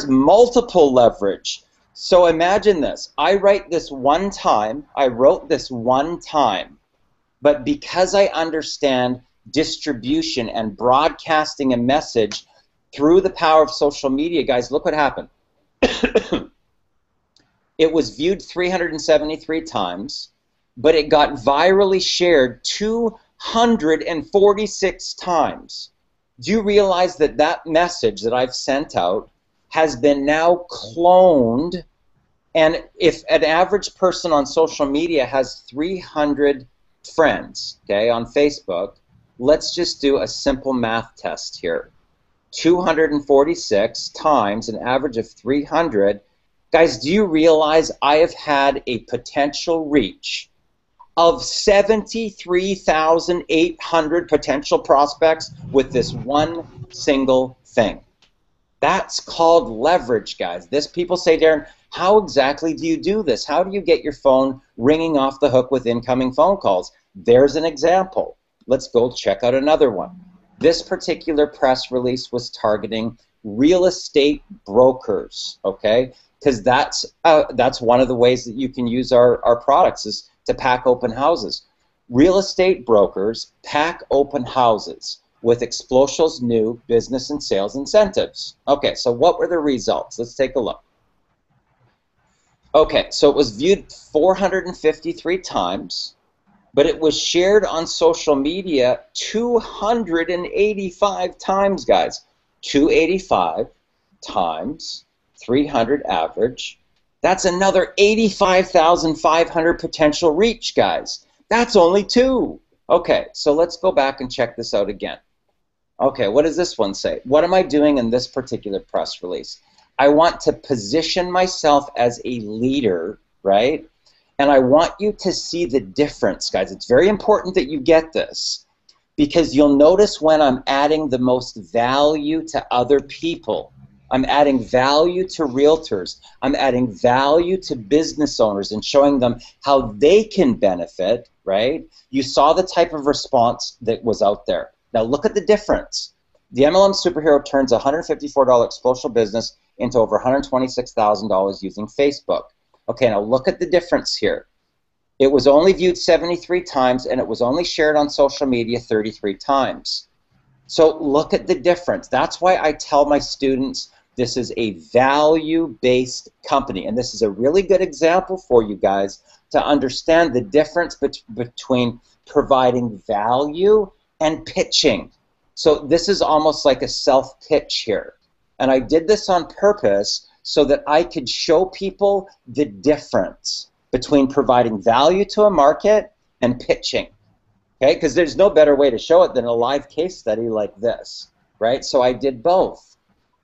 multiple leverage. So imagine this. I wrote this one time, but because I understand distribution and broadcasting a message through the power of social media, guys, look what happened. It was viewed 373 times, but it got virally shared 246 times. Do you realize that that message that I've sent out has been now cloned? And if an average person on social media has 300 friends, okay, on Facebook, let's just do a simple math test here. 246 times an average of 300. Guys, do you realize I have had a potential reach of 73,800 potential prospects with this one single thing? That's called leverage, guys. People say, Darren, how exactly do you do this? How do you get your phone ringing off the hook with incoming phone calls? There's an example. Let's go check out another one. This particular press release was targeting real estate brokers, okay? Because that's one of the ways that you can use our products is to pack open houses. Real estate brokers pack open houses with Exploshal's new business and sales incentives. Okay, so what were the results? Let's take a look. Okay, so it was viewed 453 times, but it was shared on social media 285 times, guys. 285 times 300 average. That's another 85,500 potential reach, guys. That's only 2. Okay, so let's go back and check this out again. Okay, what does this one say? What am I doing in this particular press release? I want to position myself as a leader, right? And I want you to see the difference, guys. It's very important that you get this because you'll notice when I'm adding the most value to other people. I'm adding value to realtors. I'm adding value to business owners and showing them how they can benefit, right? You saw the type of response that was out there. Now look at the difference. The MLM superhero turns a $154 explosive business into over $126,000 using Facebook. Okay, now look at the difference here. It was only viewed 73 times and it was only shared on social media 33 times. So look at the difference. That's why I tell my students this is a value-based company, and this is a really good example for you guys to understand the difference between providing value and pitching. So this is almost like a self-pitch here. And I did this on purpose so that I could show people the difference between providing value to a market and pitching. Okay, because there's no better way to show it than a live case study like this, right? So I did both.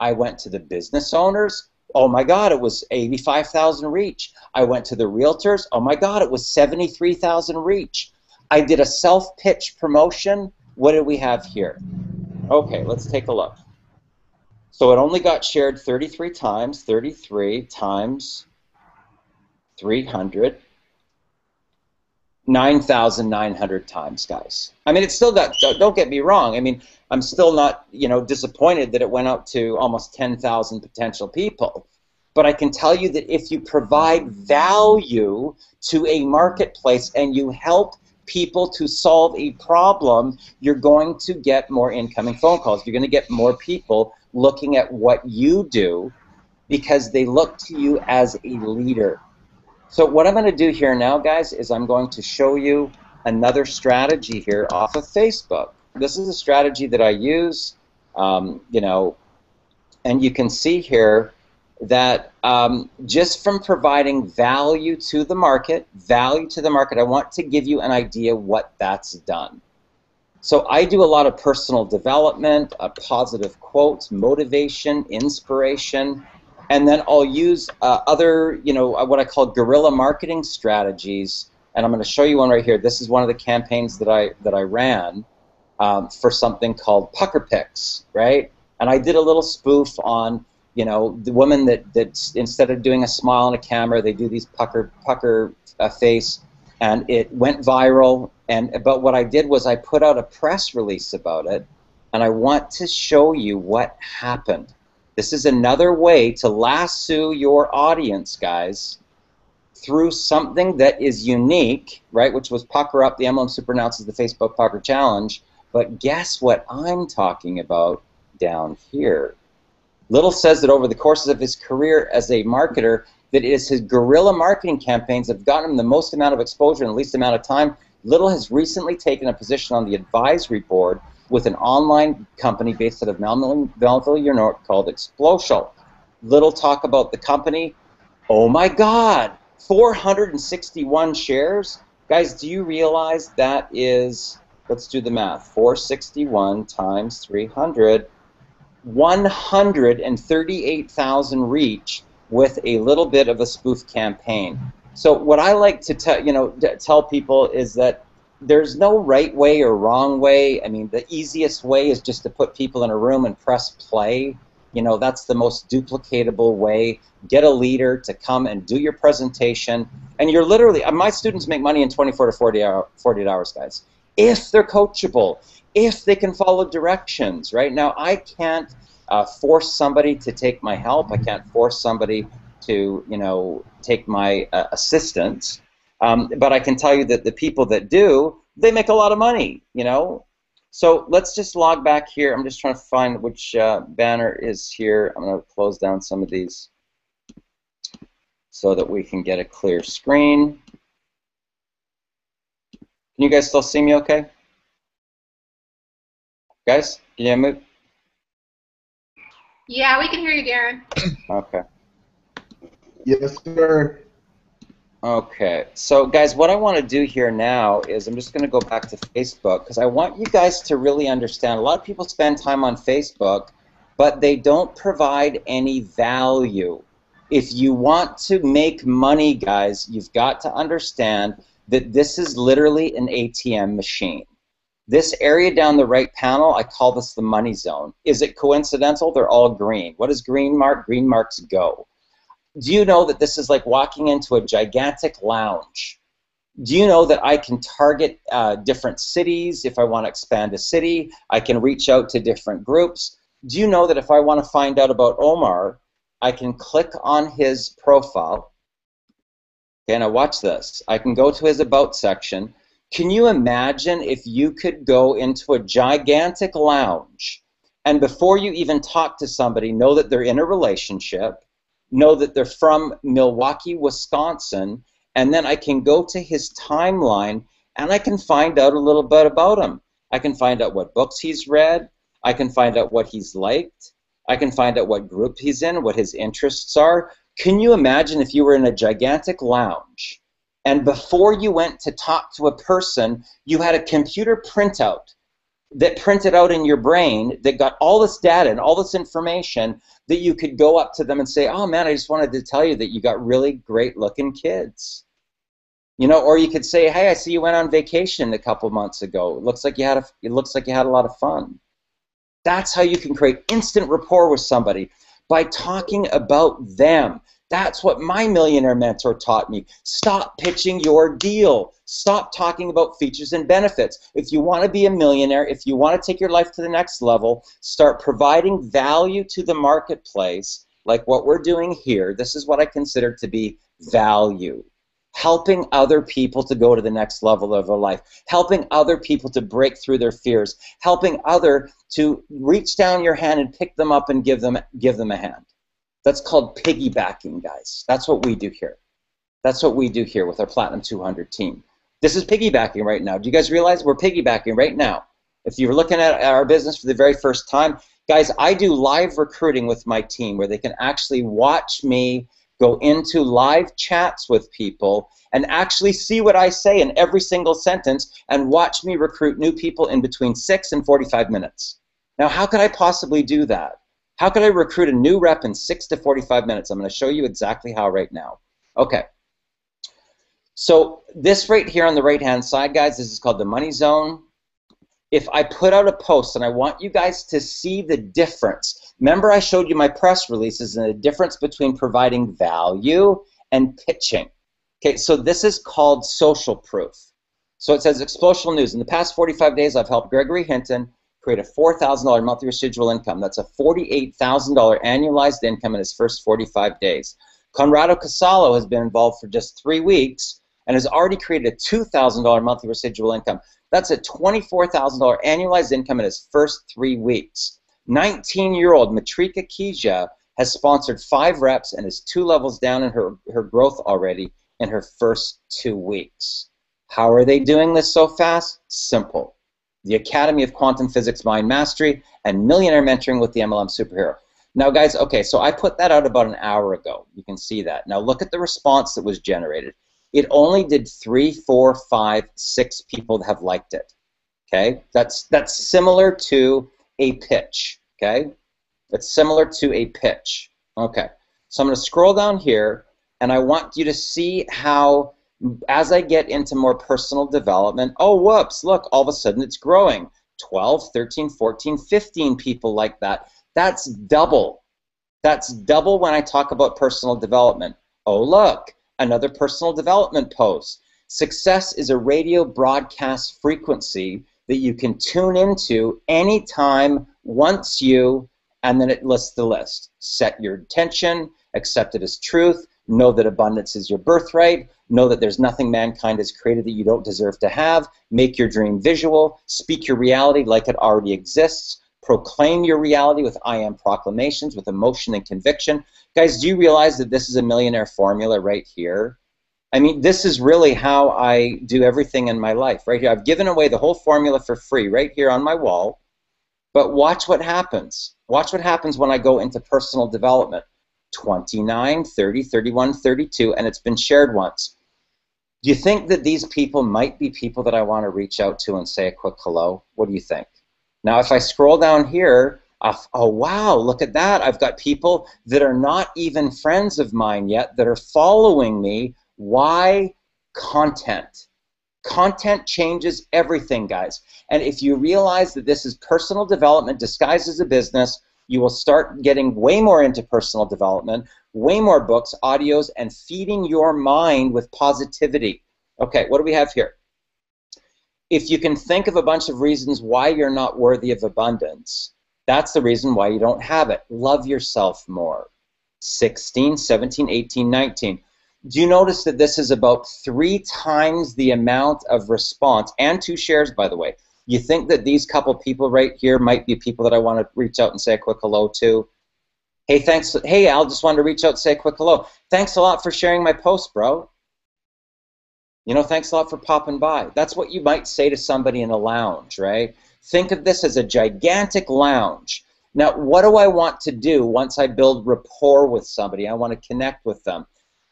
I went to the business owners. Oh my God, it was 85,000 reach. I went to the realtors. Oh my God, it was 73,000 reach. I did a self-pitch promotion. What do we have here? Okay, let's take a look. So it only got shared 33 times, 33 times 300, 9,900 times, guys. I mean, it still got, don't get me wrong, I mean, I'm still not, disappointed that it went out to almost 10,000 potential people. But I can tell you that if you provide value to a marketplace and you help people to solve a problem, you're going to get more incoming phone calls. You're going to get more people looking at what you do because they look to you as a leader. So what I'm going to do here now, guys, is I'm going to show you another strategy here off of Facebook. This is a strategy that I use, you know, and you can see here that just from providing value to the market, I want to give you an idea what that's done. So I do a lot of personal development, positive quotes, motivation, inspiration, and then I'll use other, you know, what I call guerrilla marketing strategies. And I'm going to show you one right here. This is one of the campaigns that I ran for something called Pucker Picks, right? And I did a little spoof on, you know, the woman that instead of doing a smile on a camera, they do these pucker face, and it went viral. But what I did was I put out a press release about it, and I want to show you what happened. This is another way to lasso your audience, guys, through something that is unique, right, which was Pucker Up. The emblem super announces the Facebook Pucker Challenge. But guess what I'm talking about down here? Little says that over the course of his career as a marketer, that it is his guerrilla marketing campaigns that have gotten him the most amount of exposure in the least amount of time. Little has recently taken a position on the advisory board with an online company based out of Melville, New York called Explosion. Little talk about the company. Oh my God, 461 shares? Guys, do you realize that is, let's do the math, 461 times 300, 138,000 reach with a little bit of a spoof campaign. So what I like to tell people is that there's no right way or wrong way. I mean, the easiest way is just to put people in a room and press play. You know, that's the most duplicatable way. Get a leader to come and do your presentation. And you're literally, my students make money in 24 to 48 hours, guys, if they're coachable, if they can follow directions. Right now, I can't force somebody to take my help. I can't force somebody to, you know, take my assistance. But I can tell you that the people that do, they make a lot of money, you know. So let's just log back here. I'm just trying to find which banner is here. I'm going to close down some of these so that we can get a clear screen. Can you guys still see me okay? Guys, can you move? Yeah, we can hear you, Darren. Okay. Yes, sir. Okay, so guys, what I want to do here now is I'm just going to go back to Facebook because I want you guys to really understand. A lot of people spend time on Facebook, but they don't provide any value. If you want to make money, guys, you've got to understand that this is literally an ATM machine. This area down the right panel, I call this the money zone. Is it coincidental? They're all green. What does green mark? Green marks go. Do you know that this is like walking into a gigantic lounge? Do you know that I can target different cities if I want to expand a city? I can reach out to different groups. Do you know that if I want to find out about Omar, I can click on his profile? Okay, now watch this. I can go to his About section. Can you imagine if you could go into a gigantic lounge and before you even talk to somebody, know that they're in a relationship, know that they're from Milwaukee, Wisconsin, and then I can go to his timeline and I can find out a little bit about him. I can find out what books he's read. I can find out what he's liked. I can find out what group he's in, what his interests are. Can you imagine if you were in a gigantic lounge and before you went to talk to a person, you had a computer printout that printed out in your brain that got all this data and all this information that you could go up to them and say, oh man, I just wanted to tell you that you got really great looking kids. You know, or you could say, hey, I see you went on vacation a couple months ago. It looks like you had a lot of fun. That's how you can create instant rapport with somebody, by talking about them. That's what my millionaire mentor taught me. Stop pitching your deal. Stop talking about features and benefits. If you want to be a millionaire, if you want to take your life to the next level, start providing value to the marketplace like what we're doing here. This is what I consider to be value. Helping other people to go to the next level of their life, helping other people to break through their fears, helping other to reach down your hand and pick them up and give them a hand. That's called piggybacking, guys. That's what we do here. That's what we do here with our Platinum 200 team. This is piggybacking right now. Do you guys realize we're piggybacking right now? If you're looking at our business for the very first time, guys, I do live recruiting with my team where they can actually watch me go into live chats with people and actually see what I say in every single sentence and watch me recruit new people in between 6 and 45 minutes. Now, how could I possibly do that? How could I recruit a new rep in 6 to 45 minutes? I'm going to show you exactly how right now. Okay. So this right here on the right-hand side, guys, this is called the money zone. If I put out a post, and I want you guys to see the difference. Remember I showed you my press releases and the difference between providing value and pitching. Okay, so this is called social proof. So it says explosive news. In the past 45 days, I've helped Gregory Hinton create a $4,000 monthly residual income. That's a $48,000 annualized income in his first 45 days. Conrado Casalo has been involved for just 3 weeks and has already created a $2,000 monthly residual income. That's a $24,000 annualized income in his first 3 weeks. 19-year-old Matrika Kija has sponsored 5 reps and is 2 levels down in her growth already in her first 2 weeks. How are they doing this so fast? Simple. The Academy of Quantum Physics Mind Mastery and Millionaire Mentoring with the MLM Superhero. Now, guys, okay, so I put that out about an hour ago. You can see that. Now, look at the response that was generated. It only did 3, 4, 5, 6 people have liked it. Okay, that's similar to a pitch. Okay, it's similar to a pitch. Okay, so I'm going to scroll down here, and I want you to see how, as I get into more personal development, oh, whoops, look, all of a sudden it's growing. 12, 13, 14, 15 people like that. That's double. That's double when I talk about personal development. Oh, look, another personal development post. Success is a radio broadcast frequency that you can tune into anytime, once you, and then it lists the list. Set your intention, accept it as truth, know that abundance is your birthright, know that there's nothing mankind has created that you don't deserve to have, make your dream visual, speak your reality like it already exists, proclaim your reality with I am proclamations, with emotion and conviction. Guys, do you realize that this is a millionaire formula right here? I mean, this is really how I do everything in my life, right here. I've given away the whole formula for free right here on my wall, but watch what happens. Watch what happens when I go into personal development. 29, 30, 31, 32, and it's been shared once. Do you think that these people might be people that I want to reach out to and say a quick hello? What do you think? Now, if I scroll down here, oh, wow, look at that. I've got people that are not even friends of mine yet that are following me. Why? Content. Content changes everything, guys. And if you realize that this is personal development disguised as a business, you will start getting way more into personal development, way more books, audios, and feeding your mind with positivity. Okay, what do we have here? If you can think of a bunch of reasons why you're not worthy of abundance, that's the reason why you don't have it. Love yourself more. 16, 17, 18, 19. Do you notice that this is about 3 times the amount of response, and 2 shares, by the way. You think that these couple people right here might be people that I want to reach out and say a quick hello to? Hey, thanks. Hey, Al, just wanted to reach out and say a quick hello. Thanks a lot for sharing my post, bro. You know, thanks a lot for popping by. That's what you might say to somebody in a lounge, right? Think of this as a gigantic lounge. Now, what do I want to do once I build rapport with somebody? I want to connect with them.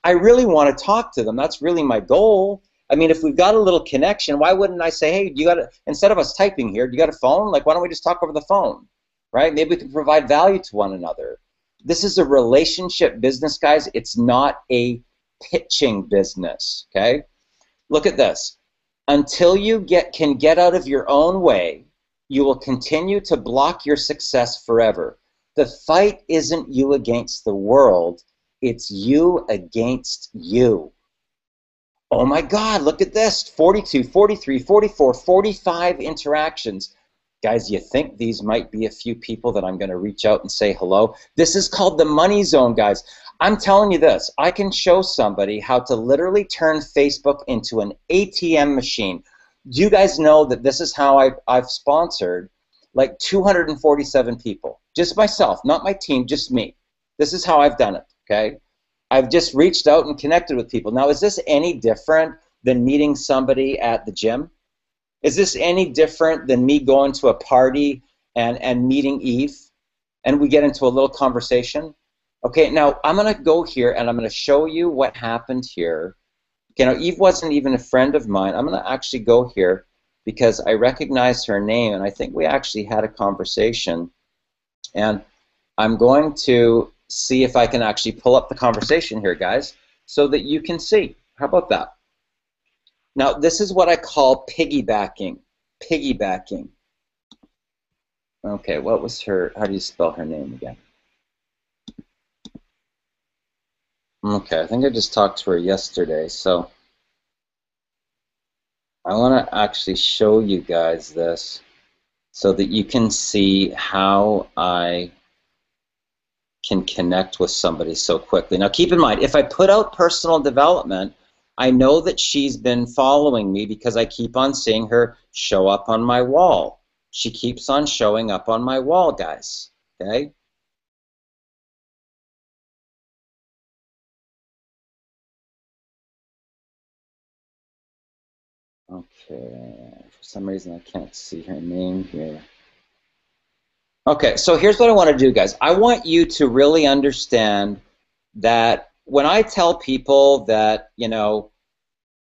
I really want to talk to them. That's really my goal. I mean, if we've got a little connection, why wouldn't I say, hey, you got to, instead of us typing here, do you got a phone? Like, why don't we just talk over the phone, right? Maybe we can provide value to one another. This is a relationship business, guys. It's not a pitching business, okay? Look at this. Until you can get out of your own way, you will continue to block your success forever. The fight isn't you against the world. It's you against you. Oh my God, look at this. 42, 43, 44, 45 interactions. Guys, you think these might be a few people that I'm going to reach out and say hello? This is called the money zone, guys. I'm telling you this. I can show somebody how to literally turn Facebook into an ATM machine. Do you guys know that this is how I've sponsored like 247 people? Just myself, not my team, just me. This is how I've done it, okay? I've just reached out and connected with people. Now, is this any different than meeting somebody at the gym? Is this any different than me going to a party and meeting Eve and we get into a little conversation? Okay, now I'm going to go here and I'm going to show you what happened here. Okay, now Eve wasn't even a friend of mine. I'm going to actually go here because I recognize her name and I think we actually had a conversation. And I'm going to see if I can actually pull up the conversation here, guys, so that you can see. How about that? Now, this is what I call piggybacking. Piggybacking. Okay, what was her, how do you spell her name again? Okay, I think I just talked to her yesterday, so I want to actually show you guys this so that you can see how I can connect with somebody so quickly. Now, keep in mind, if I put out personal development, I know that she's been following me because I keep on seeing her show up on my wall. She keeps on showing up on my wall, guys, okay? Okay, for some reason I can't see her name here. Okay, so here's what I want to do, guys. I want you to really understand that when I tell people that, you know,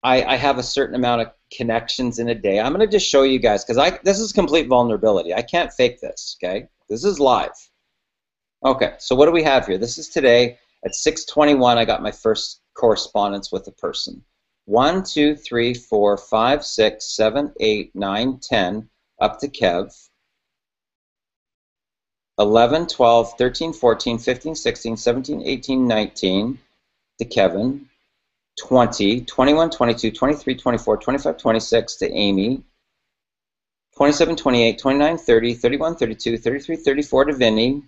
I have a certain amount of connections in a day, I'm going to just show you guys, because this is complete vulnerability. I can't fake this, okay? This is live. Okay, so what do we have here? This is today at 6:21. I got my first correspondence with a person. 1, 2, 3, 4, 5, 6, 7, 8, 9, 10, up to Kev. 11, 12, 13, 14, 15, 16, 17, 18, 19, to Kevin. 20, 21, 22, 23, 24, 25, 26, to Amy. 27, 28, 29, 30, 31, 32, 33, 34, to Vinny.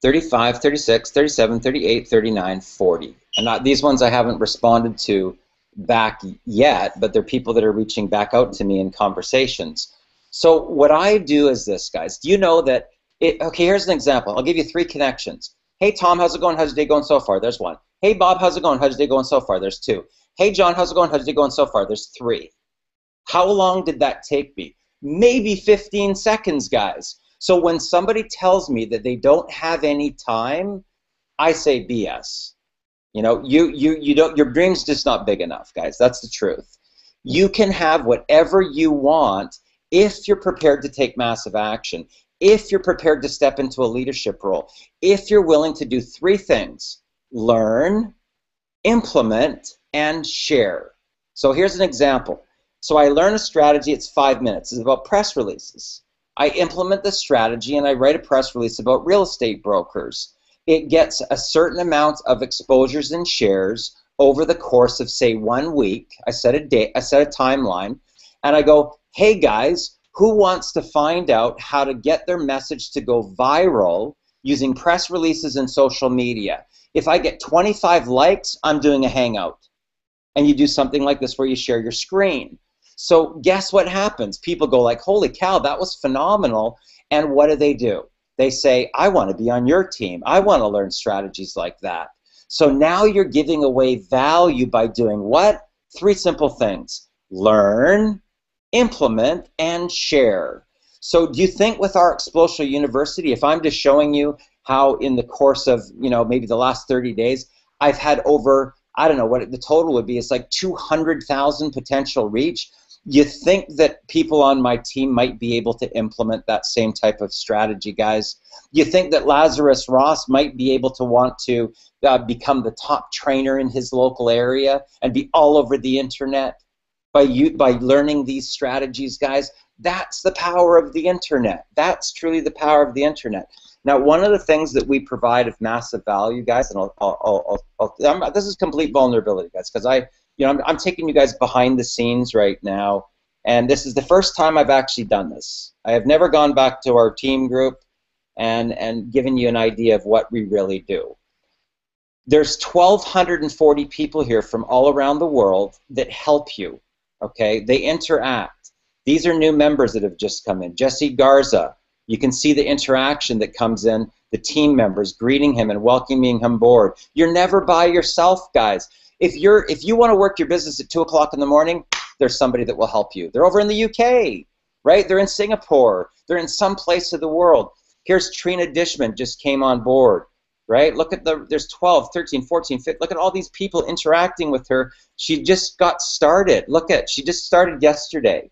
35, 36, 37, 38, 39, 40. And these ones I haven't responded to back yet, but they're people that are reaching back out to me in conversations. So what I do is this, guys. Do you know that, okay, here's an example. I'll give you 3 connections. Hey, Tom, how's it going? How's your day going so far? There's 1. Hey, Bob, how's it going? How's your day going so far? There's 2. Hey, John, how's it going? How's your day going so far? There's 3. How long did that take me? Maybe 15 seconds, guys. So when somebody tells me that they don't have any time, I say BS. You know, you don't, your dream's just not big enough, guys. That's the truth. You can have whatever you want if you're prepared to take massive action, if you're prepared to step into a leadership role, if you're willing to do 3 things: learn, implement, and share. So here's an example. So I learn a strategy, it's 5 minutes. It's about press releases. I implement the strategy and I write a press release about real estate brokers. It gets a certain amount of exposures and shares over the course of, say, 1 week. I set a date, I set a timeline, and I go, hey guys, who wants to find out how to get their message to go viral using press releases and social media? If I get 25 likes, I'm doing a hangout. And you do something like this where you share your screen. So guess what happens? People go like, holy cow, that was phenomenal. And what do? They say, I want to be on your team. I want to learn strategies like that. So now you're giving away value by doing what? 3 simple things: learn, implement, and share. So do you think with our Explosive University, if I'm just showing you how in the course of, you know, maybe the last 30 days, I've had over, I don't know what the total would be, it's like 200,000 potential reach, you think that people on my team might be able to implement that same type of strategy, guys? You think that Lazarus Ross might be able to want to become the top trainer in his local area and be all over the internet by learning these strategies, guys? That's the power of the internet. That's truly the power of the internet. Now, one of the things that we provide of massive value, guys, and this is complete vulnerability, guys, because I'm taking you guys behind the scenes right now, and this is the first time I've actually done this. I have never gone back to our team group and given you an idea of what we really do. There's 1,240 people here from all around the world that help you, okay? They interact. These are new members that have just come in. Jesse Garza, you can see the interaction that comes in the team members, greeting him and welcoming him aboard. You're never by yourself, guys. If you want to work your business at 2 o'clock in the morning, there's somebody that will help you. They're over in the UK, right? They're in Singapore. They're in some place of the world. Here's Trina Dishman just came on board, right? Look at there's 12, 13, 14, 15. Look at all these people interacting with her. She just got started. She just started yesterday.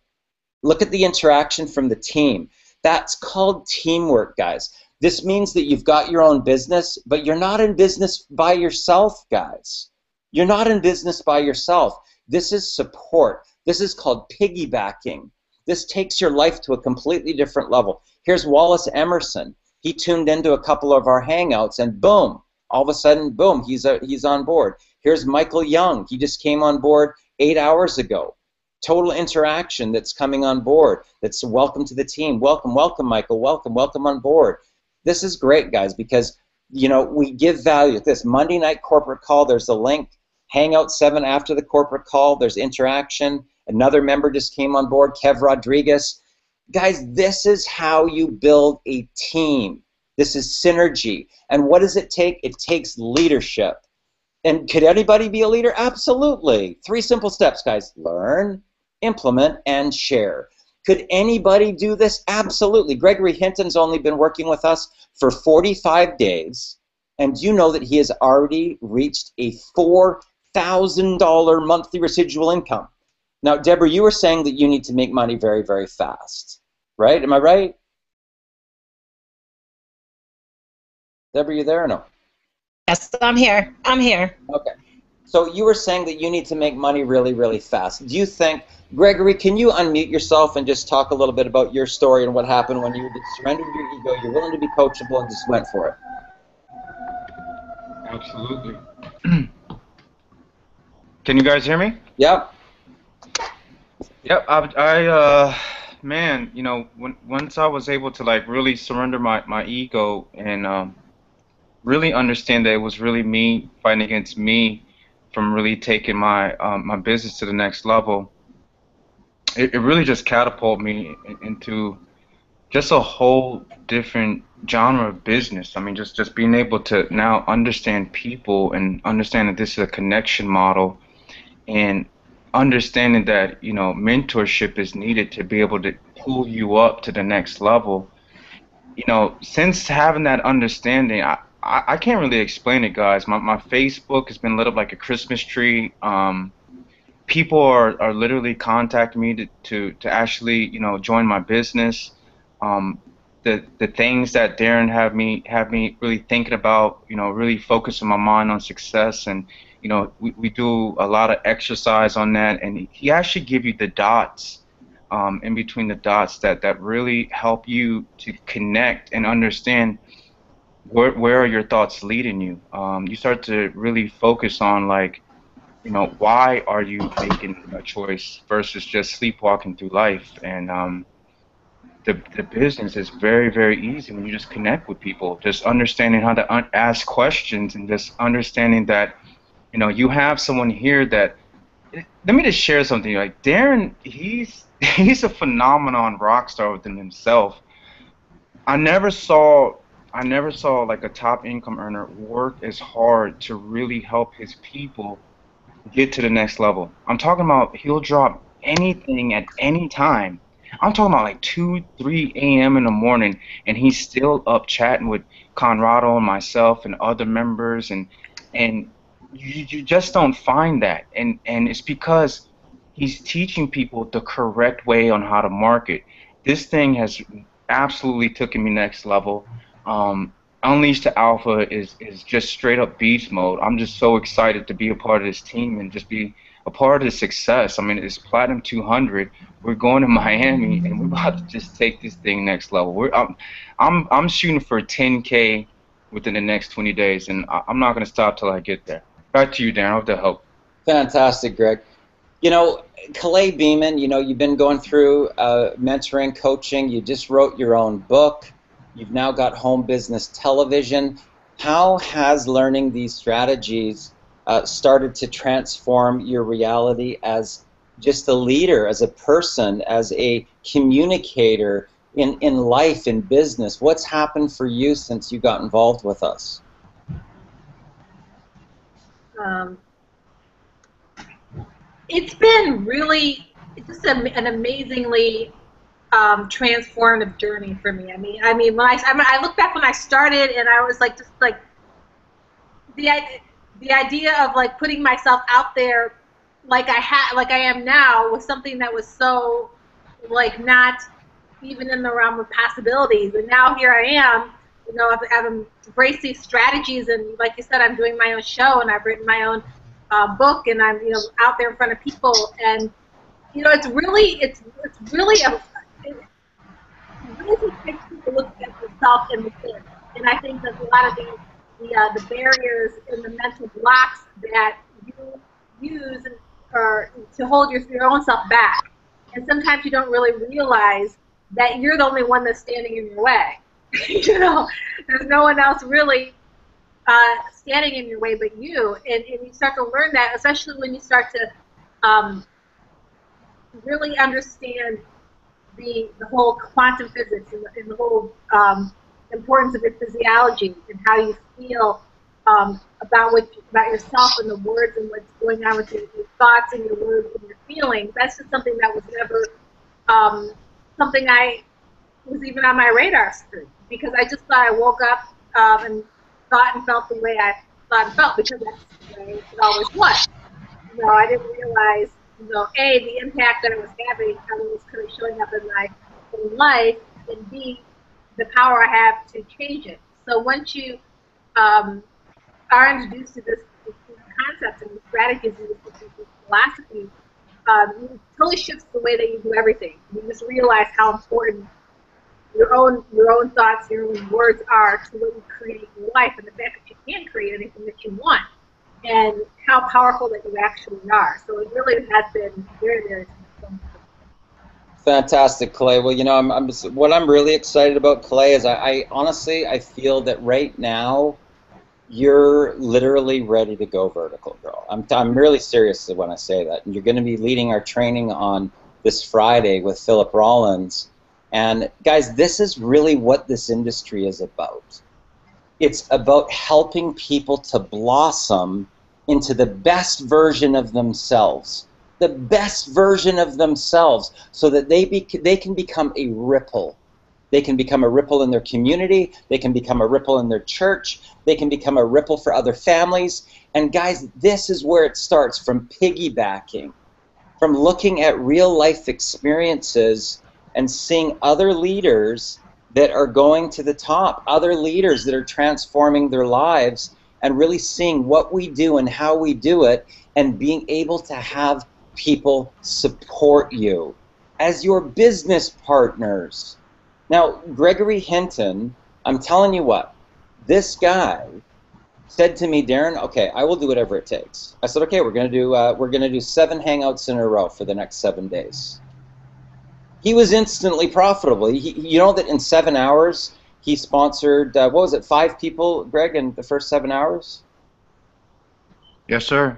Look at the interaction from the team. That's called teamwork, guys. This means that you've got your own business, but you're not in business by yourself, guys. You're not in business by yourself. This is support. This is called piggybacking. This takes your life to a completely different level. Here's Wallace Emerson. He tuned into a couple of our hangouts, and boom, all of a sudden, boom, he's on board. Here's Michael Young. He just came on board 8 hours ago. Total interaction that's coming on board. That's welcome to the team. Welcome, welcome, Michael. Welcome on board. This is great, guys, because we give value. This Monday night corporate call, there's a link. Hangout 7 after the corporate call, there's interaction. Another member just came on board, Kev Rodriguez. Guys, this is how you build a team. This is synergy. And what does it take? It takes leadership. And could anybody be a leader? Absolutely. 3 simple steps, guys. Learn, implement, and share. Could anybody do this? Absolutely. Gregory Hinton's only been working with us for 45 days. And you know that he has already reached a $4,000 monthly residual income. Now, Deborah, you were saying that you need to make money very, very fast, right? Am I right? Deborah, you there or no? Yes, I'm here. I'm here. Okay. So you were saying that you need to make money really, really fast. Do you think, Gregory, can you unmute yourself and just talk a little bit about your story and what happened when you surrendered your ego, you're willing to be coachable, and just went for it? Absolutely. Can you guys hear me? Yep. Yep. Man, once I was able to really surrender my ego and really understand that it was really me fighting against me from really taking my my business to the next level, it really just catapulted me into just a whole different genre of business. I mean, just being able to now understand people and understand that this is a connection model, and understanding that mentorship is needed to be able to pull you up to the next level. Since having that understanding, I can't really explain it, guys. My Facebook has been lit up like a Christmas tree. People are literally contacting me to actually join my business. The things that Darren have me really thinking about, really focusing my mind on success, and we do a lot of exercise on that, and he actually give you the dots in between the dots that really help you to connect and understand where are your thoughts leading you. You start to really focus on why are you making a choice versus just sleepwalking through life. And the business is very, very easy when you just connect with people, just understanding how to ask questions, and just understanding that you have someone here that, let me just share something. Like Darren, he's a phenomenon rock star within himself. I never saw like a top income earner work as hard to really help his people get to the next level. I'm talking about he'll drop anything at any time. I'm talking about like 2, 3 a.m. in the morning, and he's still up chatting with Conrado and myself and other members, and you just don't find that, and it's because he's teaching people the correct way on how to market. This thing has absolutely taken me next level. Unleashed to Alpha is just straight up beast mode. I'm just so excited to be a part of this team and just be a part of the success. I mean, it's Platinum 200. We're going to Miami, and we're about to just take this thing next level. I'm shooting for 10K within the next 20 days, and I'm not going to stop till I get there. Back to you, Darren. I hope that helped. Fantastic, Greg. Calais Beeman, you've been going through mentoring, coaching. You just wrote your own book. You've now got home business television. How has learning these strategies started to transform your reality as just a leader, as a person, as a communicator? in life, in business? What's happened for you since you got involved with us? It's been really just an amazingly transformative journey for me. I mean, when I look back when I started, and I was like, just like the idea of like putting myself out there, like I am now, was something that was so like not even in the realm of possibilities. And now here I am. You know, I've embraced these strategies, and like you said, I'm doing my own show, and I've written my own book, and I'm out there in front of people, and it's really it really just makes people look at themselves in the mirror. And I think that a lot of the barriers and the mental blocks that you use or to hold your own self back, and sometimes you don't really realize that you're the only one that's standing in your way. There's no one else really standing in your way but you, and you start to learn that, especially when you start to really understand the whole quantum physics and the whole importance of your physiology and how you feel about yourself and the words and what's going on with your thoughts and your words and your feelings. That's just something that was never something I was even on my radar screen, because I just thought I woke up and thought and felt the way I thought and felt, because that's the way it always was. I didn't realize, A, the impact that it was having, how it was kind of showing up in my own life, and B, the power I have to change it. So once you are introduced to these concepts and these strategies and this philosophy, it totally shifts the way that you do everything. You just realize how important your own thoughts, your own words are to what you create in your life, and the fact that you can create anything that you want, and how powerful that you actually are. So it really has been very, very transformative. Fantastic, Clay. Well, what I'm really excited about, Clay, is I honestly feel that right now you're literally ready to go vertical, girl. I'm really serious when I say that. And you're going to be leading our training on this Friday with Philip Rollins. And guys, this is really what this industry is about. It's about helping people to blossom into the best version of themselves. The best version of themselves, so that they can become a ripple. They can become a ripple in their community. They can become a ripple in their church. They can become a ripple for other families. And guys, this is where it starts, from piggybacking, from looking at real life experiences and seeing other leaders that are going to the top, other leaders that are transforming their lives, and really seeing what we do and how we do it, and being able to have people support you as your business partners. Now, Gregory Hinton, I'm telling you what, this guy said to me, Darren, okay, I will do whatever it takes. I said, okay, we're gonna do 7 hangouts in a row for the next 7 days. He was instantly profitable. You know that in 7 hours he sponsored, what was it, 5 people, Greg, in the first 7 hours? Yes, sir.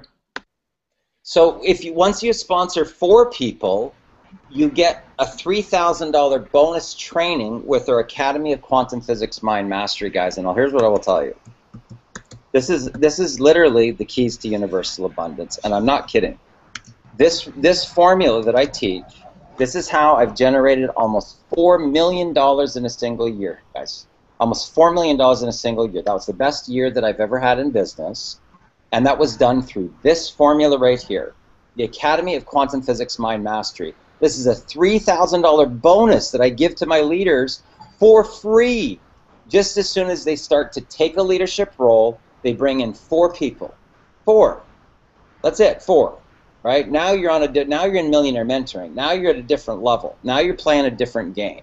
So once you sponsor 4 people, you get a $3,000 bonus training with our Academy of Quantum Physics Mind Mastery, guys. And here's what I will tell you. This is literally the keys to universal abundance, and I'm not kidding. This formula that I teach, this is how I've generated almost $4 million in a single year, guys. Almost $4 million in a single year. That was the best year that I've ever had in business, and that was done through this formula right here, the Academy of Quantum Physics Mind Mastery. This is a $3,000 bonus that I give to my leaders for free. Just as soon as they start to take a leadership role, they bring in 4 people. 4. That's it, 4. Right? Now you're in millionaire mentoring. Now you're at a different level. Now you're playing a different game.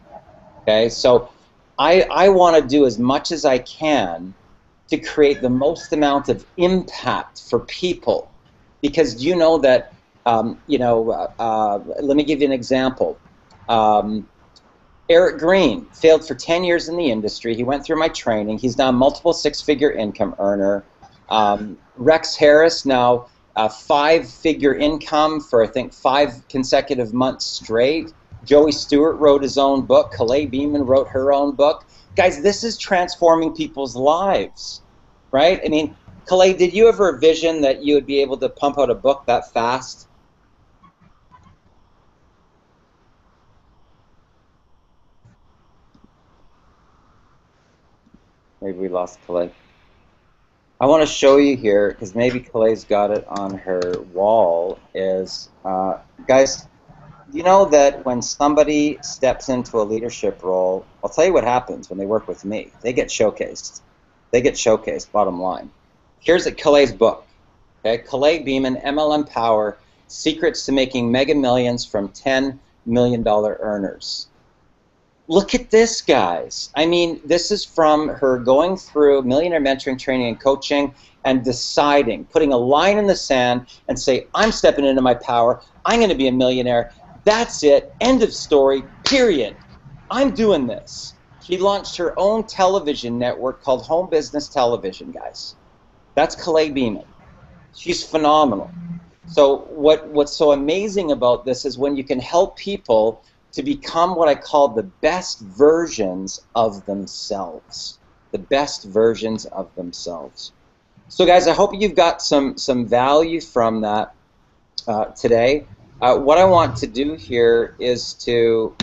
Okay? So I want to do as much as I can to create the most amount of impact for people. Because you know that let me give you an example. Eric Green failed for 10 years in the industry. He went through my training. He's now a multiple 6-figure income earner. Rex Harris, now a 5-figure income for, I think, 5 consecutive months straight. Joey Stewart wrote his own book. Calais Beeman wrote her own book. Guys, this is transforming people's lives, right? I mean, Calais, did you ever envision that you would be able to pump out a book that fast? Maybe we lost Calais. I want to show you here, because maybe Calais's got it on her wall, is, guys, you know that when somebody steps into a leadership role, I'll tell you what happens when they work with me. They get showcased. They get showcased, bottom line. Here's Calais's book. Okay? Calais Beeman, MLM Power, Secrets to Making Mega Millions from $10 Million Earners. Look at this, guys. I mean, this is from her going through millionaire mentoring, training, and coaching and deciding, putting a line in the sand and say, I'm stepping into my power. I'm going to be a millionaire. That's it. End of story. Period. I'm doing this. She launched her own television network called Home Business Television, guys. That's Calais Beeman. She's phenomenal. So what's so amazing about this is when you can help people to become what I call the best versions of themselves. The best versions of themselves. So guys, I hope you've got some value from that today. What I want to do here is to,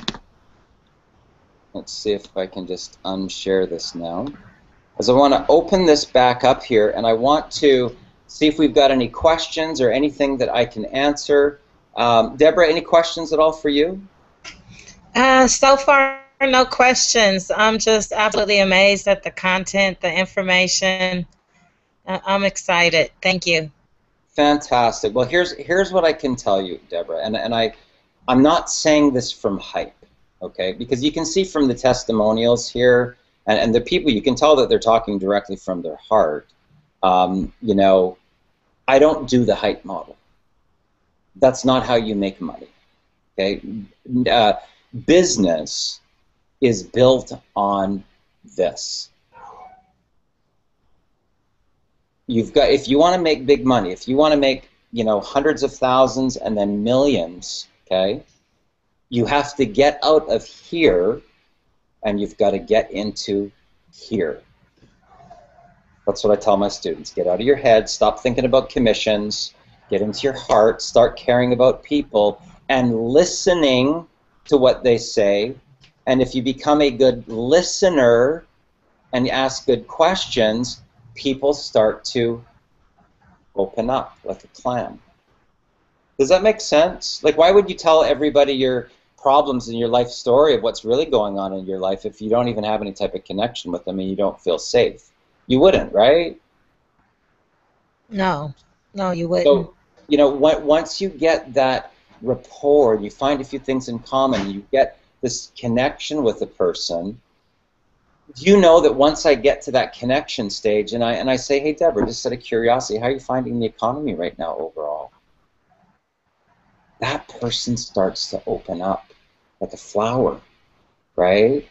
let's see if I can just unshare this now. As I want to open this back up here, and I want to see if we've got any questions or anything that I can answer. Deborah, any questions at all for you? So far, no questions. I'm just absolutely amazed at the content, the information. I'm excited. Thank you. Fantastic. Well, here's what I can tell you, Deborah, and I'm not saying this from hype, okay? Because you can see from the testimonials here, and the people, you can tell that they're talking directly from their heart. You know, I don't do the hype model. That's not how you make money, okay? Business is built on this. You've got, if you want to make big money, if you want to make, you know, hundreds of thousands and then millions, okay, you have to get out of here and you've got to get into here. That's what I tell my students. Get out of your head, stop thinking about commissions, get into your heart, start caring about people and listening to what they say. And if you become a good listener and ask good questions, people start to open up like a clam. Does that make sense? Like, why would you tell everybody your problems and your life story of what's really going on in your life if you don't even have any type of connection with them and you don't feel safe? You wouldn't, right? No, you wouldn't. So, you know, once you get that rapport, you find a few things in common, you get this connection with a person, you know that once I get to that connection stage and I say, hey, Deborah, just out of curiosity, how are you finding the economy right now overall? That person starts to open up like a flower, right?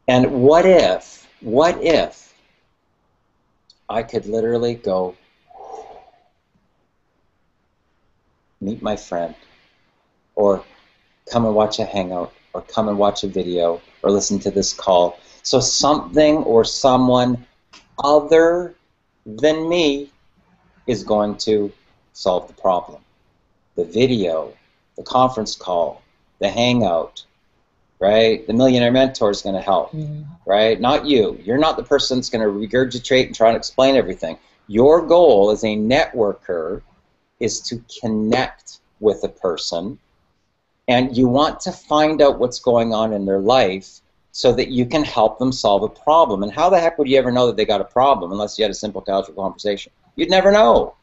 And what if I could literally go, meet my friend, or come and watch a hangout, or come and watch a video, or listen to this call. So something or someone other than me is going to solve the problem. The video, the conference call, the hangout, right? The Millionaire Mentor is going to help, right? Not you. You're not the person that's going to regurgitate and try and explain everything. Your goal as a networker is to connect with a person, and you want to find out what's going on in their life so that you can help them solve a problem. And how the heck would you ever know that they got a problem unless you had a simple casual conversation? You'd never know,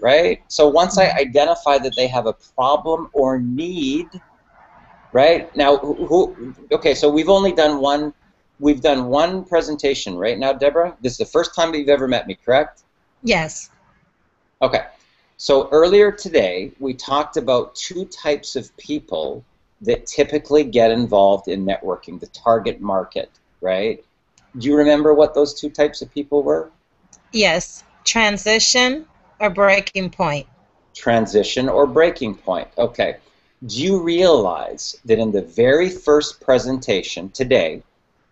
right? So once I identify that they have a problem or need, right? Now, okay, so we've done one presentation right now, Deborah. This is the first time that you've ever met me, correct? Yes. Okay. So earlier today, we talked about two types of people that typically get involved in networking, the target market, right? Do you remember what those two types of people were? Yes. Transition or breaking point. Transition or breaking point. Okay. Do you realize that in the very first presentation today,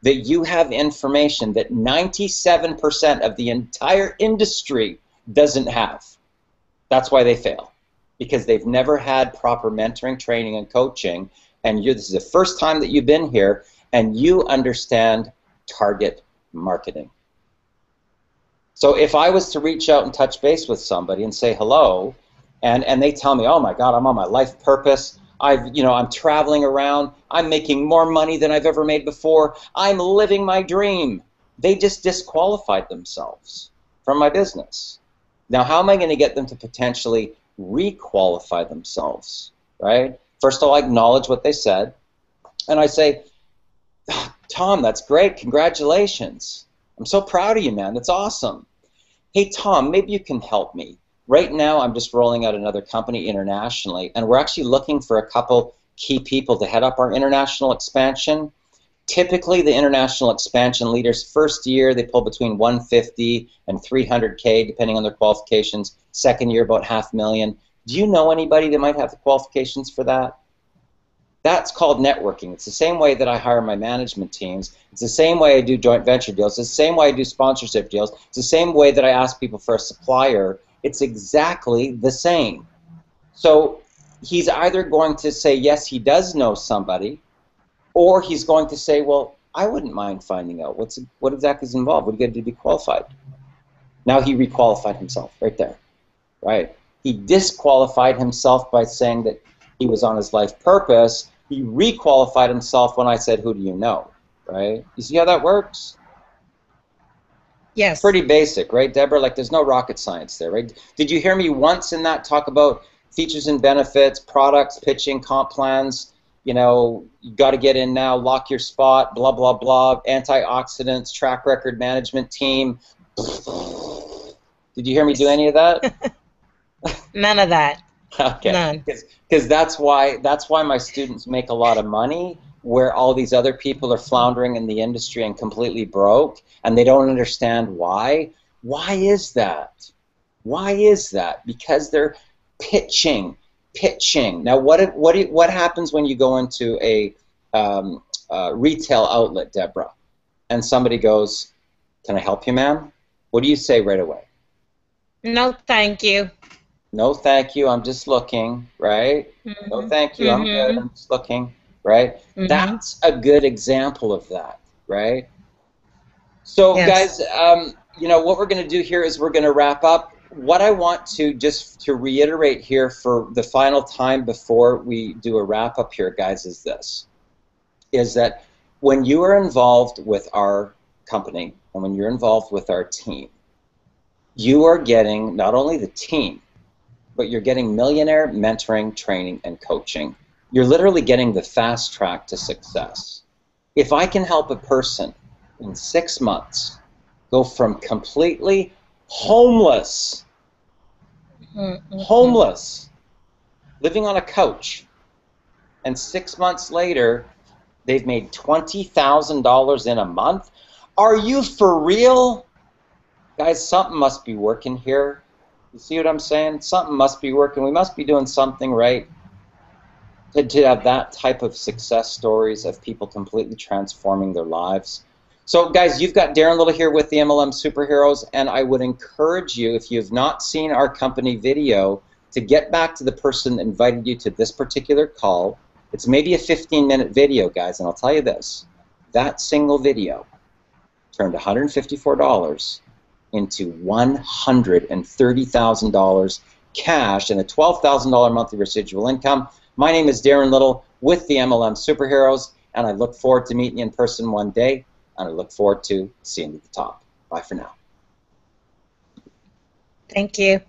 that you have information that 97% of the entire industry doesn't have? That's why they fail, because they've never had proper mentoring, training, and coaching, and this is the first time that you've been here, and you understand target marketing. So if I was to reach out and touch base with somebody and say hello, and they tell me, oh my God, I'm on my life purpose, I'm traveling around, I'm making more money than I've ever made before, I'm living my dream, they just disqualified themselves from my business. Now, how am I going to get them to potentially re-qualify themselves, right? First of all, I acknowledge what they said, and I say, Tom, that's great, congratulations. I'm so proud of you, man, that's awesome. Hey, Tom, maybe you can help me. Right now, I'm just rolling out another company internationally, and we're actually looking for a couple key people to head up our international expansion. Typically, the international expansion leaders, first year, they pull between 150 and 300K, depending on their qualifications. Second year, about $500,000. Do you know anybody that might have the qualifications for that? That's called networking. It's the same way that I hire my management teams. It's the same way I do joint venture deals. It's the same way I do sponsorship deals. It's the same way that I ask people for a supplier. It's exactly the same. So he's either going to say, yes, he does know somebody, or he's going to say, well, I wouldn't mind finding out what exactly is involved. What do you got to do to be qualified? Now he requalified himself right there, right? He disqualified himself by saying that he was on his life purpose. He requalified himself when I said, who do you know, right? You see how that works? Yes. Pretty basic, right, Deborah? Like, there's no rocket science there, right? Did you hear me once in that talk about features and benefits, products, pitching, comp plans? You know, you got to get in now, lock your spot, blah, blah, blah, antioxidants, track record management team. Did you hear me do any of that? None of that. Okay. None. Because that's why my students make a lot of money, where all these other people are floundering in the industry and completely broke, and they don't understand why. Why is that? Why is that? Because they're pitching. Now, what happens when you go into a retail outlet, Deborah, and somebody goes, "Can I help you, ma'am?" What do you say right away? No, thank you. No, thank you. I'm just looking, right? Mm-hmm. No, thank you. I'm good. I'm just looking, right? Mm-hmm. That's a good example of that, right? So, yes. Guys, you know, what we're going to do here is we're going to wrap up. What I want to just to reiterate here for the final time before we do a wrap up here, guys, is this, is that when you are involved with our company and when you're involved with our team, you are getting not only the team, but you're getting millionaire mentoring, training, and coaching. You're literally getting the fast track to success. If I can help a person in 6 months go from completely homeless, living on a couch, and 6 months later, they've made $20,000 in a month, are you for real? Guys, something must be working here. You see what I'm saying? Something must be working. We must be doing something right to have that type of success stories of people completely transforming their lives. So, guys, you've got Darren Little here with the MLM Superheroes, and I would encourage you, if you've not seen our company video, to get back to the person that invited you to this particular call. It's maybe a 15-minute video, guys, and I'll tell you this. That single video turned $154 into $130,000 cash and a $12,000 monthly residual income. My name is Darren Little with the MLM Superheroes, and I look forward to meeting you in person one day, and I look forward to seeing you at the top. Bye for now. Thank you.